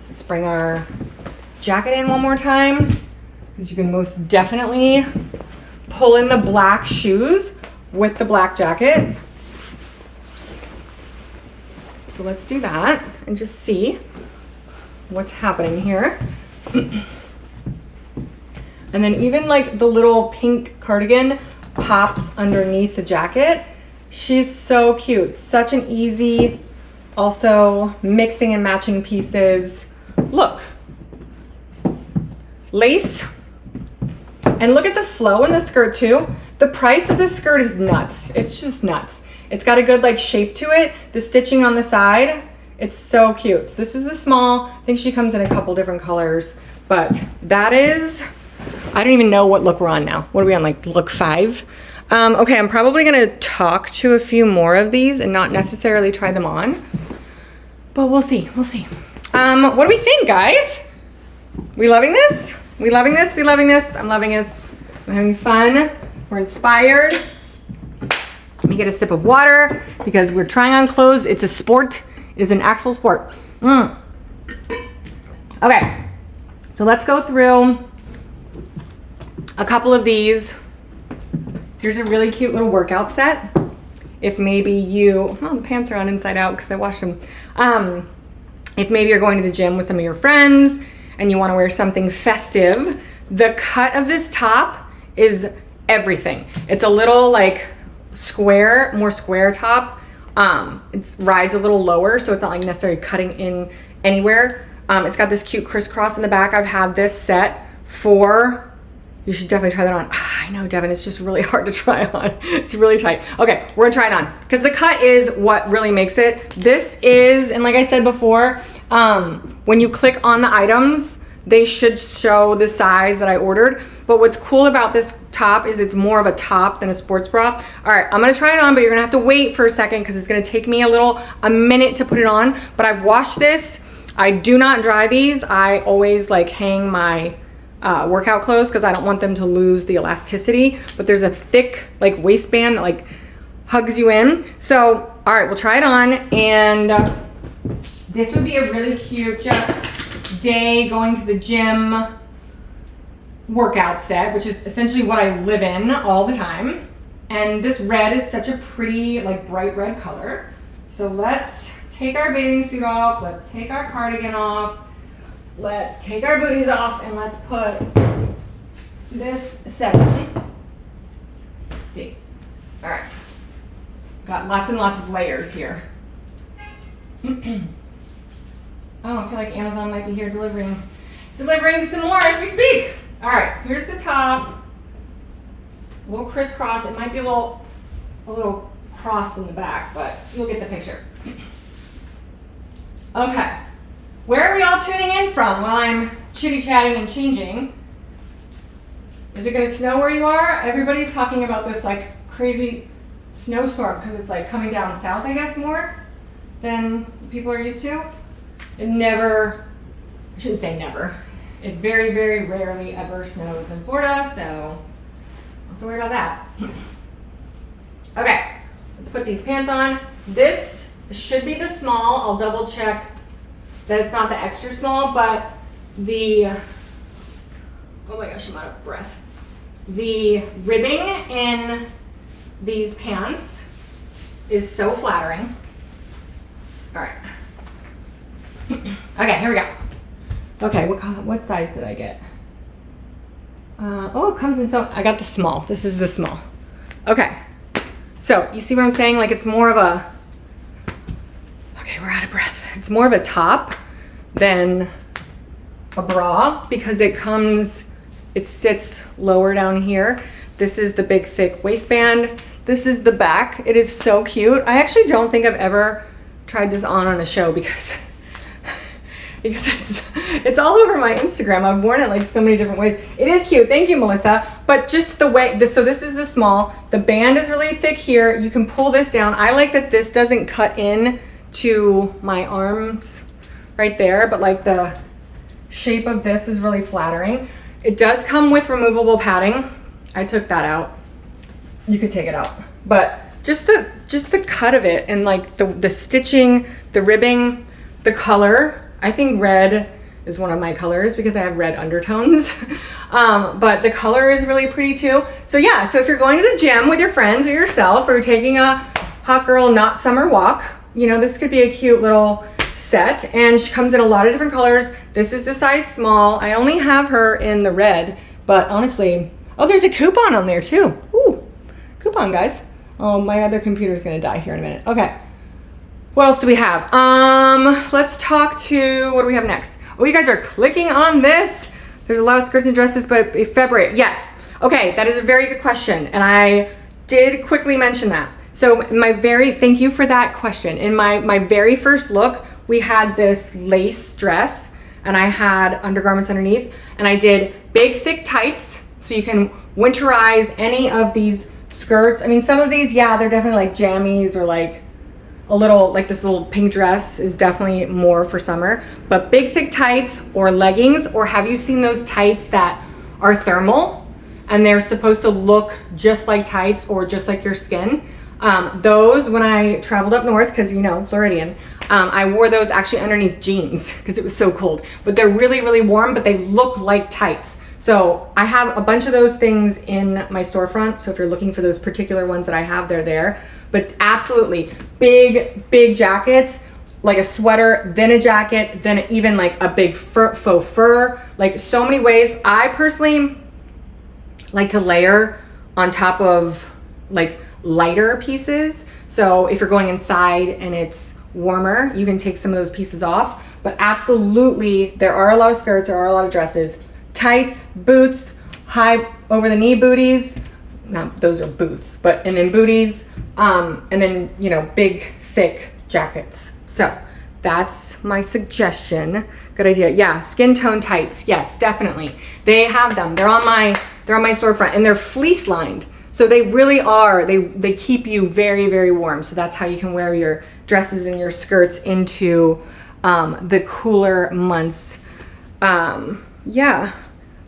Let's bring our jacket in one more time, because you can most definitely pull in the black shoes with the black jacket. So let's do that and just see what's happening here. And then even like the little pink cardigan pops underneath the jacket. She's so cute. Such an easy, also mixing and matching pieces. Look. Lace. And look at the flow in the skirt too. The price of this skirt is nuts. It's just nuts. It's got a good like shape to it. The stitching on the side, it's so cute. So this is the small. I think she comes in a couple different colors, but that is, I don't even know what look we're on now. What are we on, like look 5? Okay, I'm probably gonna talk to a few more of these and not necessarily try them on, but we'll see, we'll see. What do we think, guys? We loving this? We loving this? We loving this? I'm loving this. I'm having fun. We're inspired. Let me get a sip of water because we're trying on clothes. It's a sport. It is an actual sport. Okay, so let's go through a couple of these. Here's a really cute little workout set. If maybe you, oh, the pants are on inside out because I washed them. If maybe you're going to the gym with some of your friends and you want to wear something festive, the cut of this top is everything. It's a little like square, more square top. It rides a little lower, so it's not like necessarily cutting in anywhere. It's got this cute crisscross in the back. I've had this set for, you should definitely try that on. I know, Devin, it's just really hard to try on. It's really tight. Okay, we're gonna try it on because the cut is what really makes it. This is, and like I said before, when you click on the items, they should show the size that I ordered. But what's cool about this top is it's more of a top than a sports bra. All right, I'm gonna try it on, but you're gonna have to wait for a second because it's gonna take me a minute to put it on. But I've washed this. I do not dry these. I always like hang my workout clothes because I don't want them to lose the elasticity, but there's a thick like waistband that like hugs you in. So, all right, we'll try it on, and this would be a really cute just day going to the gym workout set, which is essentially what I live in all the time. And this red is such a pretty, like bright red color. So let's take our bathing suit off, let's take our cardigan off, let's take our booties off, and let's put this set on. Let's see. All right. Got lots and lots of layers here. Oh, I feel like Amazon might be here delivering some more as we speak. All right, here's the top. A little crisscross. It might be a little cross in the back, but you'll get the picture. Okay, where are we all tuning in from while I'm chitty-chatting and changing? Is it gonna snow where you are? Everybody's talking about this like crazy snowstorm because it's like coming down south, I guess, more than people are used to. It never, I shouldn't say never. It very, very rarely ever snows in Florida, so don't have to worry about that. Okay, let's put these pants on. This should be the small. I'll double check that it's not the extra small, but the, oh my gosh, I'm out of breath. The ribbing in these pants is so flattering. All right. Okay, here we go. Okay, what size did I get? Oh, it comes in I got the small. This is the small. Okay, so you see what I'm saying? Like it's more of a, okay, we're out of breath. It's more of a top than a bra because it sits lower down here. This is the big thick waistband. This is the back. It is so cute. I actually don't think I've ever tried this on a show because it's all over my Instagram. I've worn it like so many different ways. It is cute. Thank you, Melissa. But just the way, so this is the small. The band is really thick here. You can pull this down. I like that this doesn't cut in to my arms right there, but like the shape of this is really flattering. It does come with removable padding. I took that out. You could take it out. But just the cut of it and like the stitching, the ribbing, the color. I think red is one of my colors because I have red undertones. But the color is really pretty too. So yeah, so if you're going to the gym with your friends or yourself or taking a hot girl not summer walk, you know, this could be a cute little set. And she comes in a lot of different colors. This is the size small. I only have her in the red, but honestly, oh, there's a coupon on there too. Ooh, coupon, guys. Oh, my other computer is gonna die here in a minute. Okay. What else do we have? Let's talk to, what do we have next? Oh, you guys are clicking on this. There's a lot of skirts and dresses, but February, yes. Okay, that is a very good question. And I did quickly mention that. So thank you for that question. In my very first look, we had this lace dress and I had undergarments underneath and I did big thick tights so you can winterize any of these skirts. I mean, some of these, yeah, they're definitely like jammies or like a little, like this little pink dress is definitely more for summer, but big thick tights or leggings, or have you seen those tights that are thermal and they're supposed to look just like tights or just like your skin? Those, when I traveled up north, because you know, Floridian, I wore those actually underneath jeans because it was so cold, but they're really, really warm, but they look like tights. So I have a bunch of those things in my storefront. So if you're looking for those particular ones that I have, they're there. But absolutely big jackets, like a sweater, then a jacket, then even like a big faux fur, like so many ways. I personally like to layer on top of like lighter pieces. So if you're going inside and it's warmer, you can take some of those pieces off. But absolutely, there are a lot of skirts, there are a lot of dresses, tights, boots, high over the knee booties. Not those are boots, but and then booties, and then, you know, big thick jackets. So that's my suggestion. Good idea. Yeah, skin tone tights. Yes, definitely. They have them. They're on my storefront and they're fleece lined. So they really are, they keep you very, very warm. So that's how you can wear your dresses and your skirts into the cooler months. Yeah.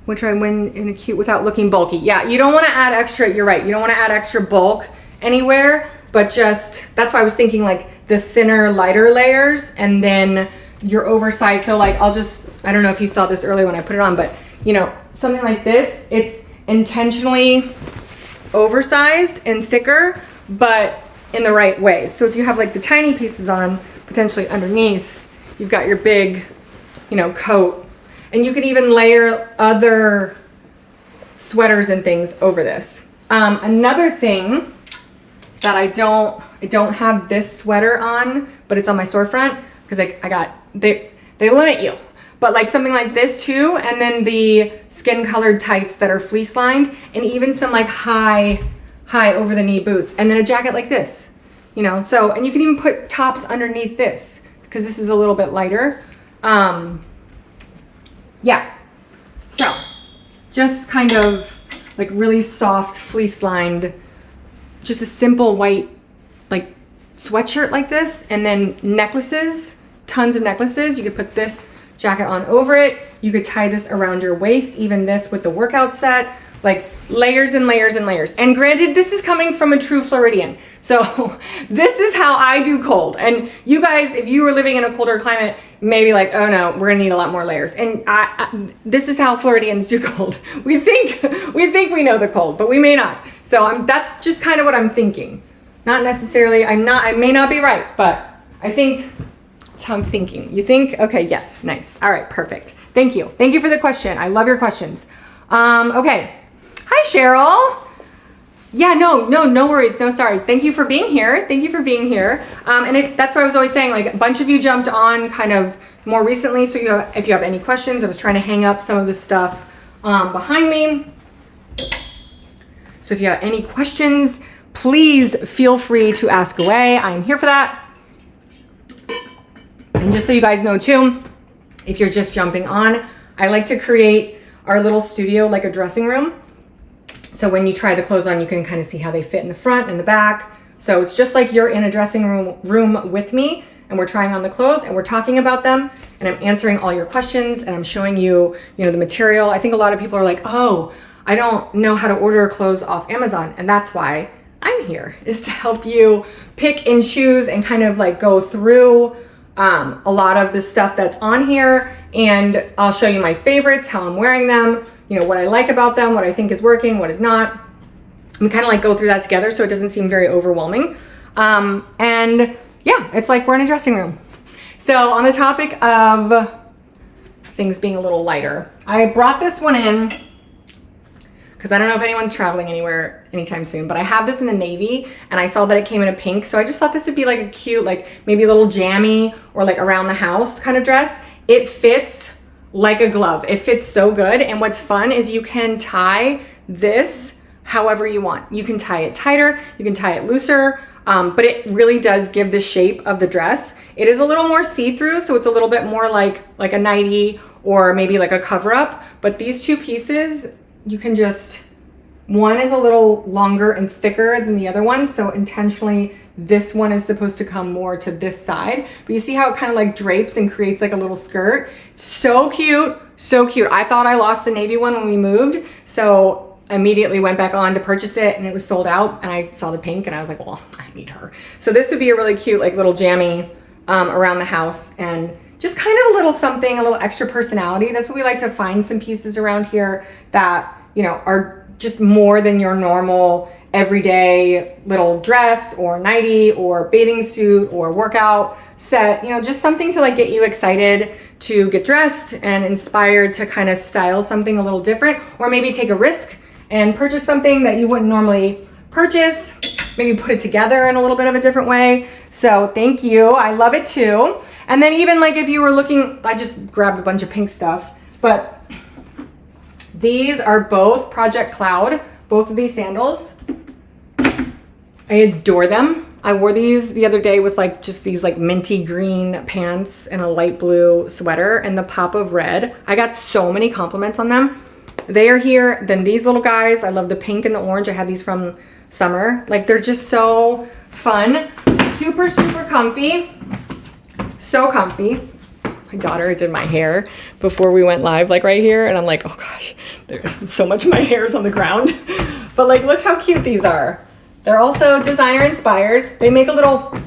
which I win in a cute without looking bulky. Yeah, you don't want to add extra, you're right, you don't want to add extra bulk anywhere, but just, that's why I was thinking like the thinner, lighter layers and then your oversized. So like, I don't know if you saw this earlier when I put it on, but you know, something like this, it's intentionally oversized and thicker, but in the right way. So if you have like the tiny pieces on, potentially underneath, you've got your big, you know, coat. And you could even layer other sweaters and things over this. Another thing that I don't have this sweater on, but it's on my storefront because they limit you. But like something like this too, and then the skin colored tights that are fleece lined, and even some like high over the knee boots, and then a jacket like this, you know. So, and you can even put tops underneath this because this is a little bit lighter. Yeah, so just kind of like really soft fleece lined, just a simple white like sweatshirt like this, and then necklaces, tons of necklaces. You could put this jacket on over it. You could tie this around your waist, even this with the workout set, like layers and layers and layers. And granted, this is coming from a true Floridian. So this is how I do cold. And you guys, if you were living in a colder climate, maybe like, oh no, we're gonna need a lot more layers. And this is how Floridians do cold. We think we know the cold, but we may not. So that's just kind of what I'm thinking. Not necessarily, I may not be right, but I think that's how I'm thinking. You think? Okay, yes, nice. All right, perfect. Thank you. Thank you for the question. I love your questions. Okay. Hi, Cheryl. Yeah, no worries. No, sorry. Thank you for being here. Thank you for being here. That's why I was always saying, like, a bunch of you jumped on kind of more recently. So if you have any questions, I was trying to hang up some of the stuff behind me. So if you have any questions, please feel free to ask away. I am here for that. And just so you guys know too, if you're just jumping on, I like to create our little studio like a dressing room. So when you try the clothes on, you can kind of see how they fit in the front and the back. So it's just like you're in a dressing room with me, and we're trying on the clothes and we're talking about them, and I'm answering all your questions, and I'm showing you, you know, the material. I think a lot of people are like, oh, I don't know how to order clothes off Amazon. And that's why I'm here, is to help you pick and choose and kind of like go through a lot of the stuff that's on here. And I'll show you my favorites, how I'm wearing them, you know, what I like about them, what I think is working, what is not. We kind of like go through that together so it doesn't seem very overwhelming. And yeah, it's like we're in a dressing room. So on the topic of things being a little lighter, I brought this one in because I don't know if anyone's traveling anywhere anytime soon, but I have this in the navy and I saw that it came in a pink. So I just thought this would be like a cute, like maybe a little jammy or like around the house kind of dress. It fits like a glove. It fits so good. And what's fun is you can tie this however you want. You can tie it tighter, you can tie it looser, but it really does give the shape of the dress. It is a little more see-through, so it's a little bit more like a nightie or maybe like a cover-up. But these two pieces, you can just, one is a little longer and thicker than the other one, so intentionally this one is supposed to come more to this side. But you see how it kind of like drapes and creates like a little skirt? So cute, so cute. I thought I lost the navy one when we moved, so immediately went back on to purchase it and it was sold out, and I saw the pink and I was like, well, I need her. So this would be a really cute like little jammy around the house, and just kind of a little something, a little extra personality. That's what we like to find, some pieces around here that, you know, are just more than your normal everyday little dress or nightie or bathing suit or workout set, you know, just something to like get you excited to get dressed and inspired to kind of style something a little different, or maybe take a risk and purchase something that you wouldn't normally purchase, maybe put it together in a little bit of a different way. So thank you. I love it too. And then even like if you were looking, I just grabbed a bunch of pink stuff, but these are both Project Cloud, both of these sandals. I adore them. I wore these the other day with like just these like minty green pants and a light blue sweater and the pop of red. I got so many compliments on them. They are here. Then these little guys, I love the pink and the orange. I had these from summer. Like they're just so fun. Super, super comfy. So comfy. my daughter did my hair before we went live, like right here. And I'm like, oh gosh, there's so much of my hair is on the ground. But like, look how cute these are. They're also designer inspired. They make a little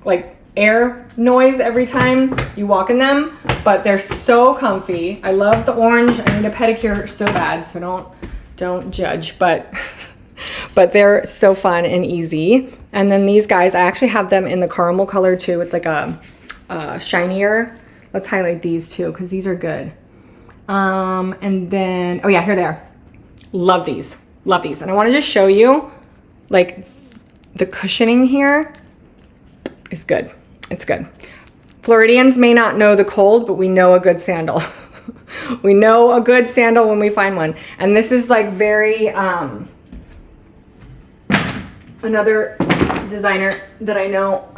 like air noise every time you walk in them, but they're so comfy. I love the orange. I need a pedicure so bad, so don't judge, but they're so fun and easy. And then these guys, I actually have them in the caramel color too. It's like a shinier. Let's highlight these too, because these are good. And then, oh yeah, here they are. Love these. Love these. And I want to just show you, like, the cushioning here is good. It's good. Floridians may not know the cold, but we know a good sandal. We know a good sandal when we find one. And this is like very, another designer that I know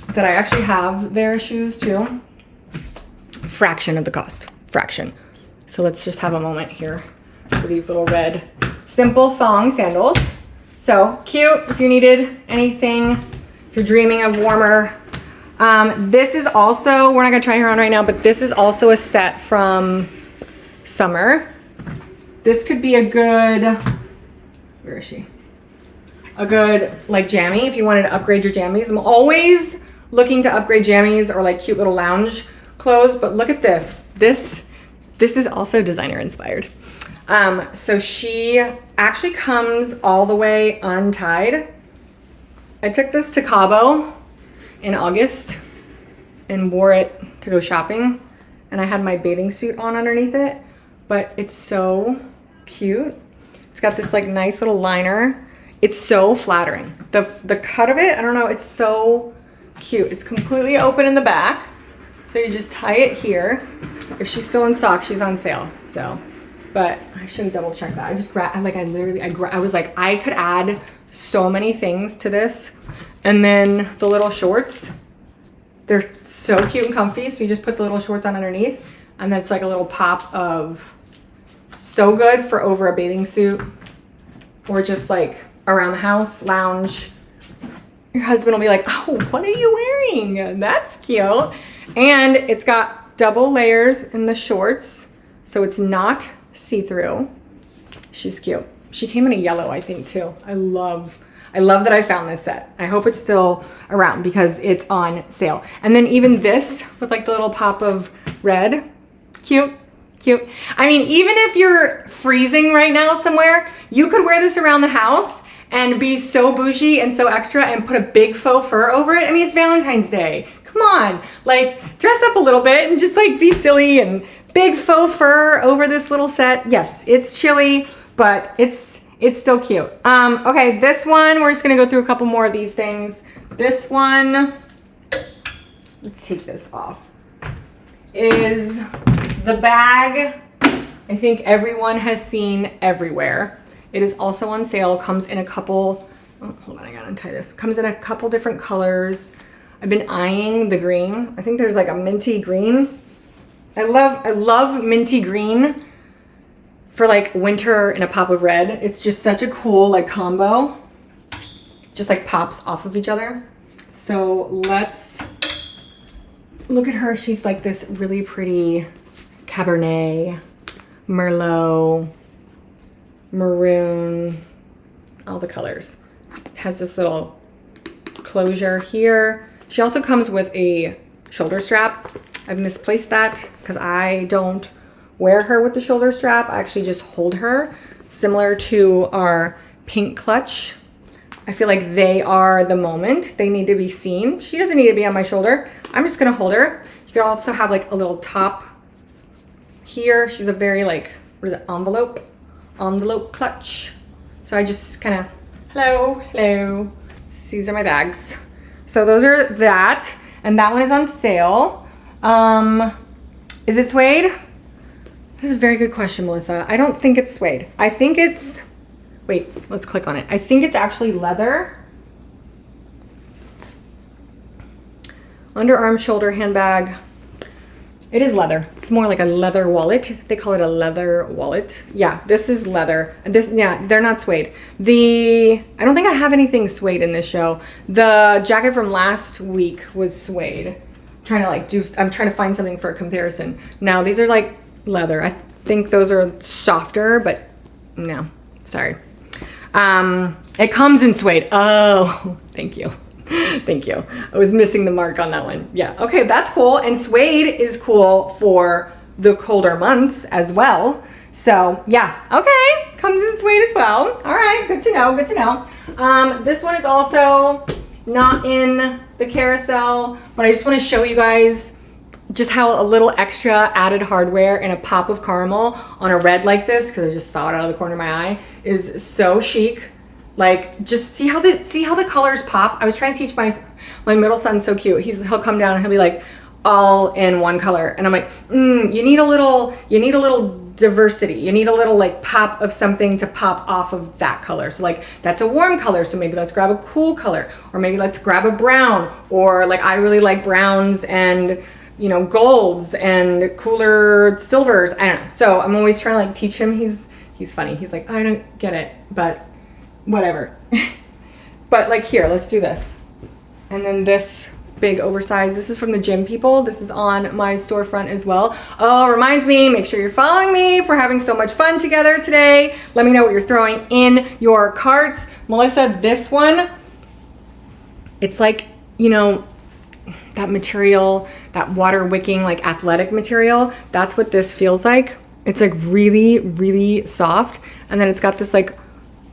that I actually have their shoes too. Fraction of the cost. Fraction. So let's just have a moment here for these little red simple thong sandals. So cute if you needed anything, if you're dreaming of warmer. This is also, we're not gonna try her on right now, but this is also a set from summer. This could be a good, where is she? A good like jammy if you wanted to upgrade your jammies. I'm always looking to upgrade jammies or like cute little lounge clothes, but look at this. This is also designer inspired. So she actually comes all the way untied. I took this to Cabo in August and wore it to go shopping, and I had my bathing suit on underneath it, but it's so cute. It's got this like nice little liner. It's so flattering. The cut of it, I don't know, it's so cute. It's completely open in the back, so you just tie it here. If she's still in stock, she's on sale. So, but I should double check that. I just grabbed, I was like, I could add so many things to this. And then the little shorts, they're so cute and comfy. So you just put the little shorts on underneath, and that's like a little pop of, so good for over a bathing suit or just like around the house, lounge. Your husband will be like, oh, what are you wearing? That's cute. And it's got double layers in the shorts, so it's not see-through. She's cute. She came in a yellow, I think, too. I love that I found this set. I hope it's still around because it's on sale. And then even this with like the little pop of red, cute. Cute. I mean, even if you're freezing right now somewhere, you could wear this around the house and be so bougie and so extra and put a big faux fur over it. I mean, it's Valentine's Day. Come on, like dress up a little bit and just like be silly and big faux fur over this little set. Yes, it's chilly, but it's still cute. Okay, this one, we're just gonna go through a couple more of these things. This one, let's take this off, is the bag I think everyone has seen everywhere. It is also on sale. Comes in a couple, oh, hold on, I gotta untie this. Comes in a couple different colors. I've been eyeing the green. I think there's like a minty green. I love minty green for like winter and a pop of red. It's just such a cool like combo. Just like pops off of each other. So let's look at her. She's like this really pretty Cabernet, Merlot, maroon, all the colors. It has this little closure here. She also comes with a shoulder strap. I've misplaced that because I don't wear her with the shoulder strap. I actually just hold her, similar to our pink clutch. I feel like they are the moment. They need to be seen. She doesn't need to be on my shoulder. I'm just gonna hold her. You could also have like a little top here. She's a very like, what is it, envelope clutch. So I just kind of, hello. These are my bags. So those are that, and that one is on sale. Is it suede? That's a very good question, Melissa. I don't think it's suede. I think it's, wait, let's click on it. I think it's actually leather. Underarm shoulder handbag. It is leather. It's more like a leather wallet. They call it a leather wallet. Yeah, this is leather. Yeah, they're not suede. I don't think I have anything suede in this show. The jacket from last week was suede. I'm trying to find something for a comparison. Now these are like leather. I think those are softer, but no, sorry. It comes in suede. Oh, thank you. Thank you. I was missing the mark on that one. Yeah, okay, that's cool. And suede is cool for the colder months as well. So yeah, okay, comes in suede as well. All right, good to know, good to know. This one is also not in the carousel, but I just want to show you guys just how a little extra added hardware and a pop of caramel on a red like this, because I just saw it out of the corner of my eye, is so chic. Like, just see how the colors pop. I was trying to teach my middle son, so cute. He'll come down and he'll be like, all in one color, and I'm like, you need a little diversity. You need a little like pop of something to pop off of that color. So like, that's a warm color, so maybe let's grab a cool color, or maybe let's grab a brown, or like I really like browns and, you know, golds and cooler silvers. I don't know. So I'm always trying to like teach him. He's funny. He's like, I don't get it, but whatever. But like, here, let's do this. And then this big oversized, this is from the gym people. This is on my storefront as well. Oh, reminds me, make sure you're following me for having so much fun together today. Let me know what you're throwing in your carts. Melissa, this one, it's like, you know, that material, that water wicking, like athletic material. That's what this feels like. It's like really, really soft. And then it's got this like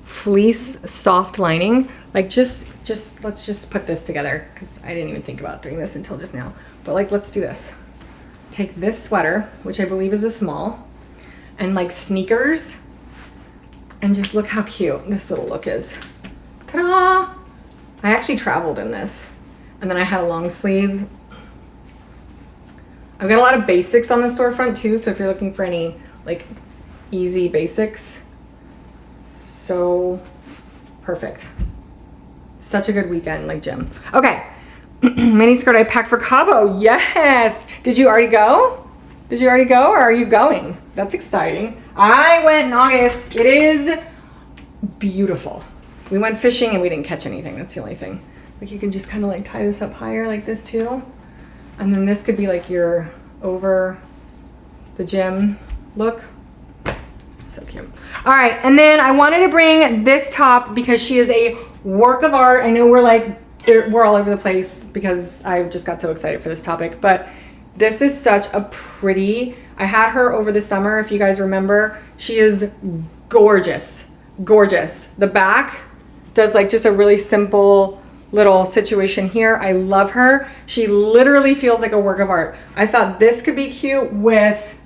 fleece soft lining. Like just let's just put this together, because I didn't even think about doing this until just now. But like, let's do this. Take this sweater, which I believe is a small, and like sneakers, and just look how cute this little look is. Ta-da! I actually traveled in this, and then I had a long sleeve. I've got a lot of basics on the storefront too, so if you're looking for any like easy basics, so perfect. Such a good weekend, like gym. Okay, mini skirt I packed for Cabo. Yes. Did you already go? Did you already go, or are you going? That's exciting. I went in August. It is beautiful. We went fishing and we didn't catch anything. That's the only thing. Like, you can just kind of like tie this up higher like this too. And then this could be like your over the gym look. So cute. All right, and then I wanted to bring this top because she is a work of art. I know we're all over the place because I just got so excited for this topic, but this is such a pretty, I had her over the summer, if you guys remember. She is gorgeous, gorgeous. The back does like just a really simple little situation here. I love her. She literally feels like a work of art. I thought this could be cute with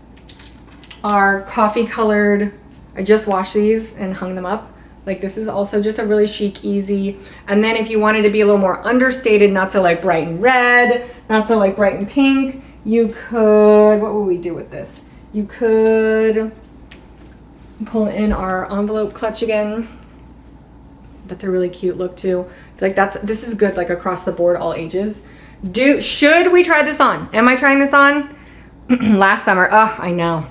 our coffee colored, I just washed these and hung them up. Like, this is also just a really chic, easy. And then if you wanted to be a little more understated, not so like bright and red, not so like bright and pink, you could, what would we do with this? You could pull in our envelope clutch again. That's a really cute look too. I feel like this is good, like across the board, all ages. Should we try this on? Am I trying this on? Last summer. Oh, I know.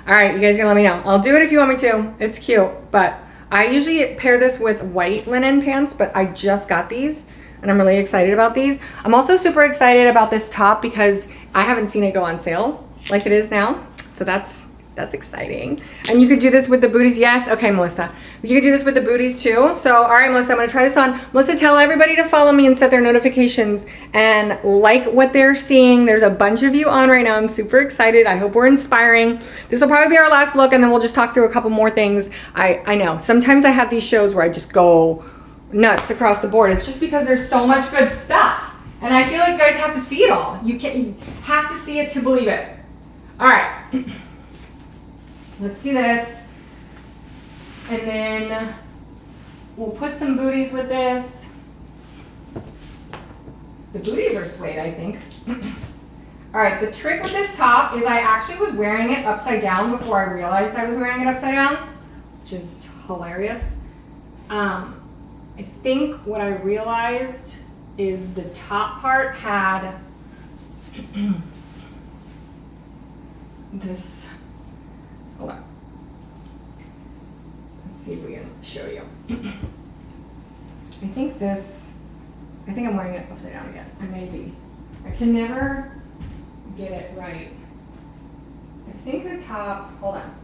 All right, you guys gotta let me know. I'll do it if you want me to. It's cute, but I usually pair this with white linen pants, but I just got these and I'm really excited about these. I'm also super excited about this top because I haven't seen it go on sale like it is now. So that's exciting. And you could do this with the booties. Yes. Okay, Melissa. You could do this with the booties too. So, all right, Melissa, I'm going to try this on. Melissa, tell everybody to follow me and set their notifications and like what they're seeing. There's a bunch of you on right now. I'm super excited. I hope we're inspiring. This will probably be our last look, and then we'll just talk through a couple more things. I know. Sometimes I have these shows where I just go nuts across the board. It's just because there's so much good stuff. And I feel like you guys have to see it all. You have to see it to believe it. All right. Let's do this, and then we'll put some booties with this. The booties are suede, I think. All right, the trick with this top is I actually was wearing it upside down before I realized I was wearing it upside down, which is hilarious. I think what I realized is the top part had this. Hold on. Let's see if we can show you. I think I'm wearing it upside down again. I may be. I can never get it right. I think the top, hold on.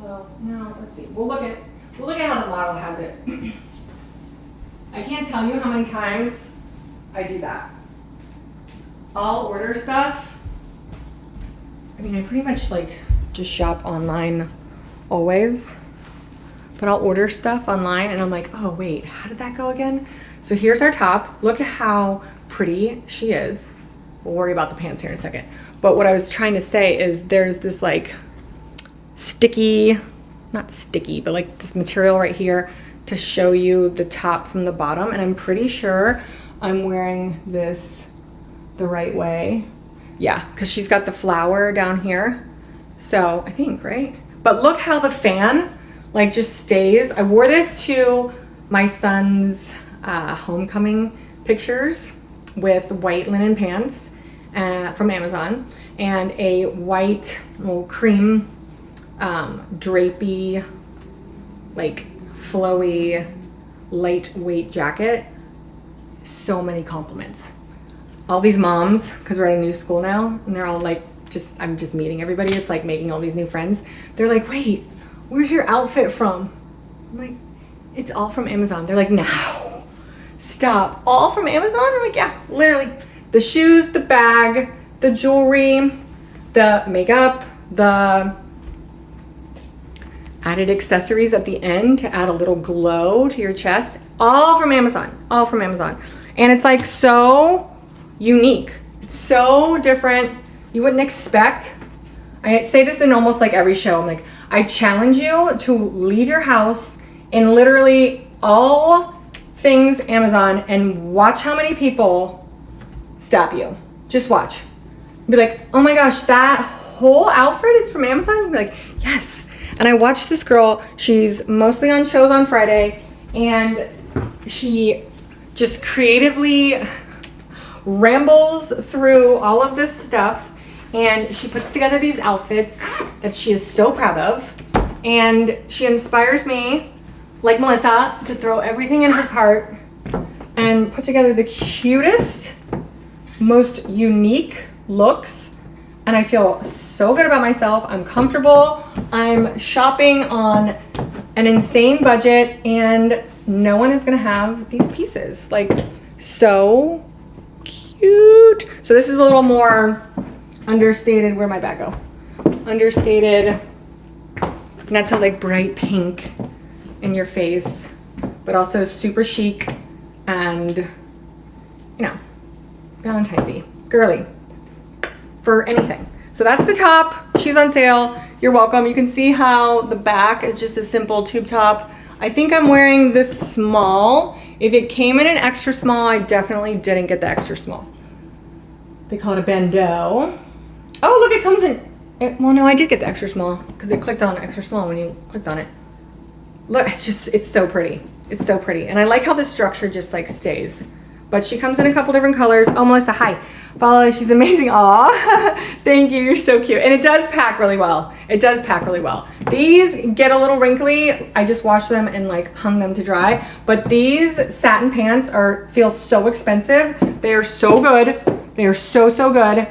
Well, no, let's see. We'll look at how the model has it. I can't tell you how many times I do that. I'll order stuff. I mean, I pretty much like just shop online always, but I'll order stuff online and I'm like, oh wait, how did that go again? So here's our top. Look at how pretty she is. We'll worry about the pants here in a second. But what I was trying to say is there's this like sticky, not sticky, but like this material right here to show you the top from the bottom. And I'm pretty sure I'm wearing this the right way. Yeah, because she's got the flower down here. So I think, right? But look how the fan like just stays. I wore this to my son's homecoming pictures with white linen pants from Amazon and a white cream drapey, like flowy, lightweight jacket. So many compliments. All these moms, because we're at a new school now, and they're all like, I'm just meeting everybody. It's like making all these new friends. They're like, wait, where's your outfit from? I'm like, it's all from Amazon. They're like, no, stop. All from Amazon? I'm like, yeah, literally. The shoes, the bag, the jewelry, the makeup, the added accessories at the end to add a little glow to your chest. All from Amazon. All from Amazon. And it's like so unique. It's so different. You wouldn't expect. I say this in almost like every show. I'm like, I challenge you to leave your house in literally all things Amazon and watch how many people stop you. Just watch. Be like, oh my gosh, that whole outfit is from Amazon? You'd be like, yes. And I watched this girl. She's mostly on shows on Friday, and she just creatively rambles through all of this stuff, and she puts together these outfits that she is so proud of, and she inspires me, like Melissa, to throw everything in her cart and put together the cutest, most unique looks. And I feel so good about myself. I'm comfortable. I'm shopping on an insane budget, and no one is gonna have these pieces. Like, so cute. So this is a little more understated. Where'd my bag go? Understated. Not so like bright pink in your face, but also super chic and, you know, Valentine's-y, girly for anything. So that's the top. She's on sale. You're welcome. You can see how the back is just a simple tube top. I think I'm wearing this small. If it came in an extra small, I definitely didn't get the extra small. They call it a bandeau. Oh, look, it comes in. Well, no, I did get the extra small because it clicked on extra small when you clicked on it. Look, it's so pretty. It's so pretty. And I like how the structure just like stays. But she comes in a couple different colors. Oh, Melissa, hi. Follow, she's amazing. Aw, thank you, you're so cute. And it does pack really well. It does pack really well. These get a little wrinkly. I just washed them and like hung them to dry. But these satin pants feel so expensive. They are so good. They are so, so good.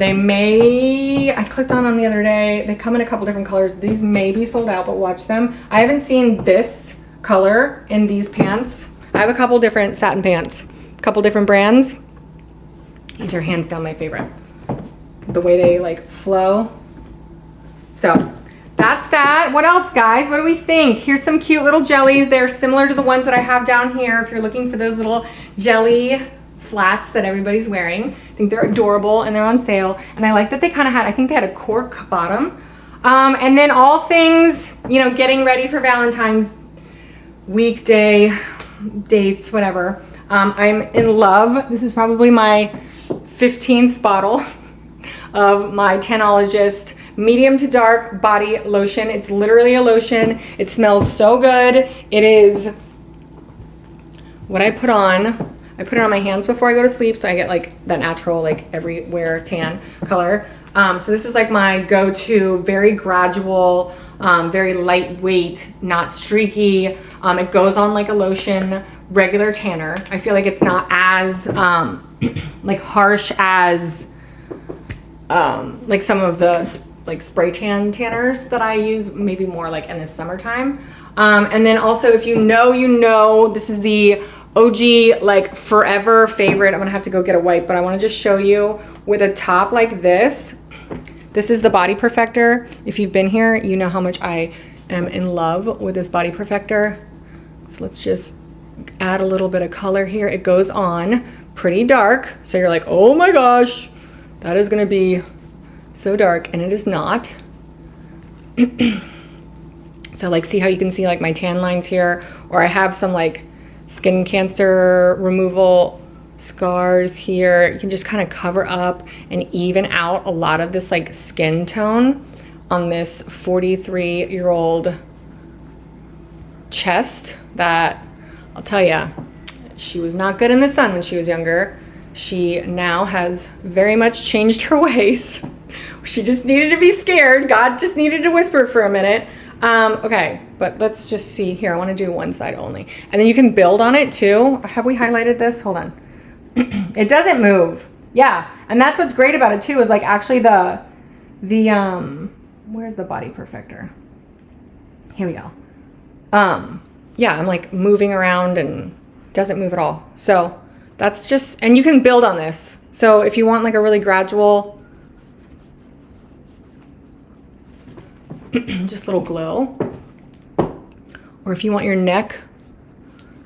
I clicked on them the other day. They come in a couple different colors. These may be sold out, but watch them. I haven't seen this color in these pants. I have a couple different satin pants, a couple different brands. These are hands down my favorite. The way they like flow. So that's that. What else, guys? What do we think? Here's some cute little jellies. They're similar to the ones that I have down here. If you're looking for those little jelly flats that everybody's wearing. I think they're adorable and they're on sale. And I like that they kind of I think they had a cork bottom. And then all things, you know, getting ready for Valentine's weekday dates, whatever. I'm in love. This is probably my 15th bottle of my Tanologist medium to dark body lotion. It's literally a lotion. It smells so good. It is what I put on. I put it on my hands before I go to sleep, so I get like that natural, like everywhere tan color. So this is like my go-to, very gradual, very lightweight, not streaky. It goes on like a lotion, regular tanner. I feel like it's not as like harsh as like some of the like spray tan tanners that I use, maybe more like in the summertime. And then also, if you know, this is the OG like forever favorite. I'm gonna have to go get a wipe, but I want to just show you with a top like this. This is the Body Perfector. If you've been here, you know how much I am in love with this Body Perfector. So let's just add a little bit of color here. It goes on pretty dark, so you're like, oh my gosh, that is gonna be so dark, and it is not. So like, see how you can see like my tan lines here, or I have some like skin cancer removal scars here. You can just kind of cover up and even out a lot of this like skin tone on this 43-year-old chest that, I'll tell ya, she was not good in the sun when she was younger. She now has very much changed her ways. She just needed to be scared. God just needed to whisper for a minute. Okay, but let's just see here. I want to do one side only. And then you can build on it too. Have we highlighted this? Hold on. It doesn't move. Yeah, and that's what's great about it too, is like actually the where's the Body Perfector? Here we go. Yeah, I'm like moving around and doesn't move at all. So that's just, and you can build on this. So if you want like a really gradual, just little glow, or if you want your neck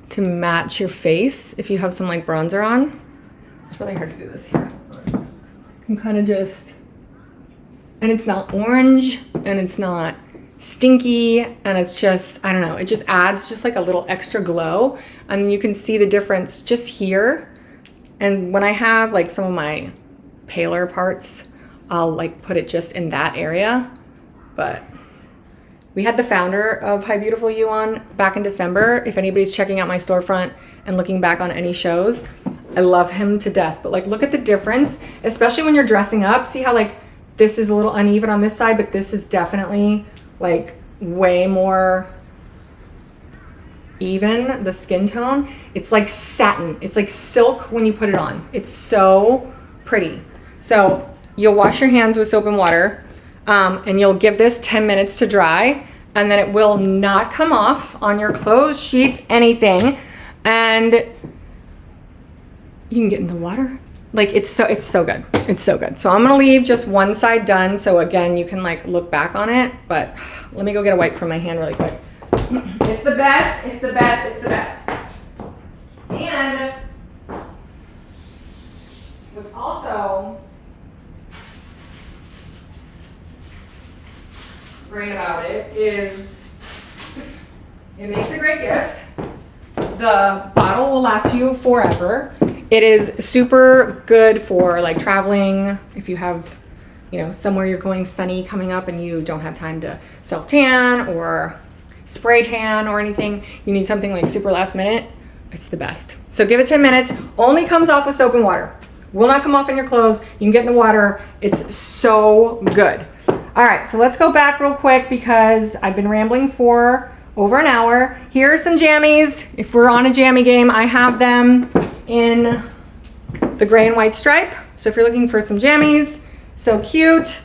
to match your face, if you have some like bronzer on, it's really hard to do this here. You can kind of just, and it's not orange and it's not stinky, and it's just, I don't know, it just adds just like a little extra glow. And then you can see the difference just here. And when I have like some of my paler parts, I'll like put it just in that area. But we had the founder of Hi Beautiful You on back in December. If anybody's checking out my storefront and looking back on any shows, I love him to death. But like, look at the difference, especially when you're dressing up. See how like this is a little uneven on this side, but this is definitely like way more even, the skin tone. It's like satin. It's like silk when you put it on. It's so pretty. So you'll wash your hands with soap and water. And you'll give this 10 minutes to dry, and then it will not come off on your clothes, sheets, anything. And you can get in the water. Like it's so good. It's so good. So I'm gonna leave just one side done. So again, you can like look back on it, but let me go get a wipe from my hand really quick. It's the best, it's the best, it's the best. And what's also great about it is it makes a great gift. The bottle will last you forever. It is super good for like traveling. If you have, you know, somewhere you're going sunny coming up and you don't have time to self tan or spray tan or anything, you need something like super last minute. It's the best. So give it 10 minutes. Only comes off with soap and water. Will not come off in your clothes. You can get in the water. It's so good. All right, so let's go back real quick because I've been rambling for over an hour. Here are some jammies. If we're on a jammy game, I have them in the gray and white stripe. So if you're looking for some jammies, so cute.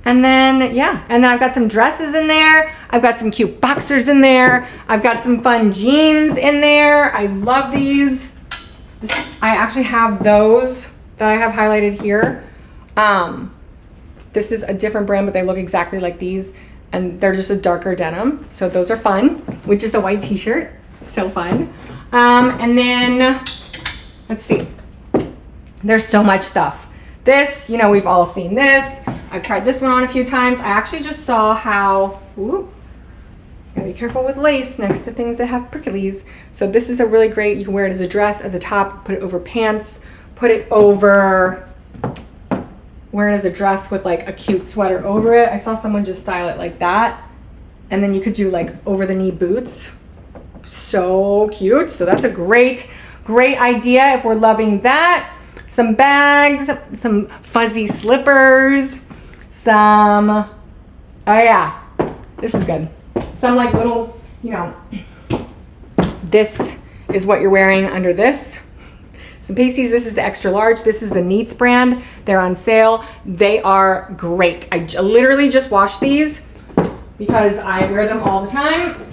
And then, yeah, and then I've got some dresses in there. I've got some cute boxers in there. I've got some fun jeans in there. I love these. I actually have those that I have highlighted here. This is a different brand, but they look exactly like these, and they're just a darker denim. So those are fun, with just a white t-shirt. So fun. And then, let's see. There's so much stuff. This, you know, we've all seen this. I've tried this one on a few times. I actually just saw how, ooh, gotta be careful with lace next to things that have pricklies. So this is a really great, you can wear it as a dress, as a top, put it over pants, put it over, wear it as a dress with like a cute sweater over it. I saw someone just style it like that. And then you could do like over the knee boots. So cute. So that's a great idea if we're loving that. Some bags, some fuzzy slippers. some, oh yeah, this is good. Some like little, you know, this is what you're wearing under this. Some pasties. This is the extra large. This is the Neats brand. They're on sale. They are great. I literally just washed these because I wear them all the time.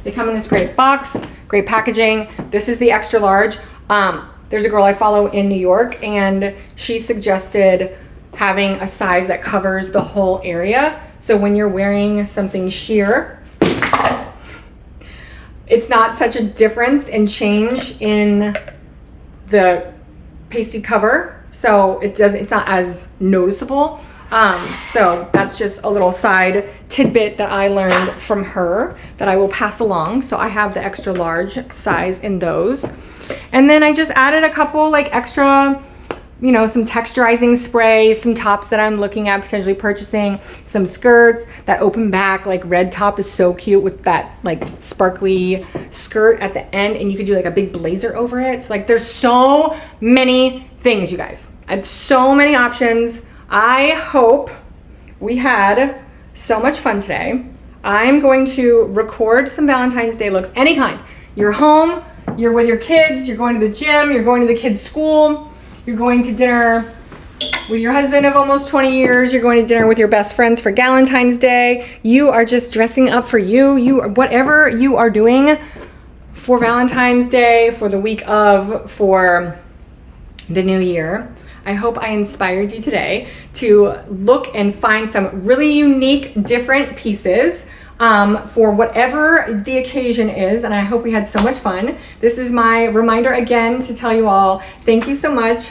They come in this great box, great packaging. This is the extra large. There's a girl I follow in New York, and she suggested having a size that covers the whole area. So when you're wearing something sheer, it's not such a difference in change in the pasty cover, so it's not as noticeable. So that's just a little side tidbit that I learned from her that I will pass along. So I have the extra large size in those, and then I just added a couple like extra, you know, some texturizing spray, some tops that I'm looking at potentially purchasing, some skirts. That open back like red top is so cute with that like sparkly skirt at the end, and you could do like a big blazer over it. So like there's so many things, you guys. I have so many options. I hope we had so much fun today. I'm going to record some Valentine's Day looks, any kind. You're home, you're with your kids, you're going to the gym, you're going to the kids' school, you're going to dinner with your husband of almost 20 years. You're going to dinner with your best friends for Valentine's Day. You are just dressing up for you. Whatever you are doing for Valentine's Day, for the week of, for the new year. I hope I inspired you today to look and find some really unique, different pieces for whatever the occasion is, and I hope we had so much fun. This is my reminder again to tell you all, thank you so much.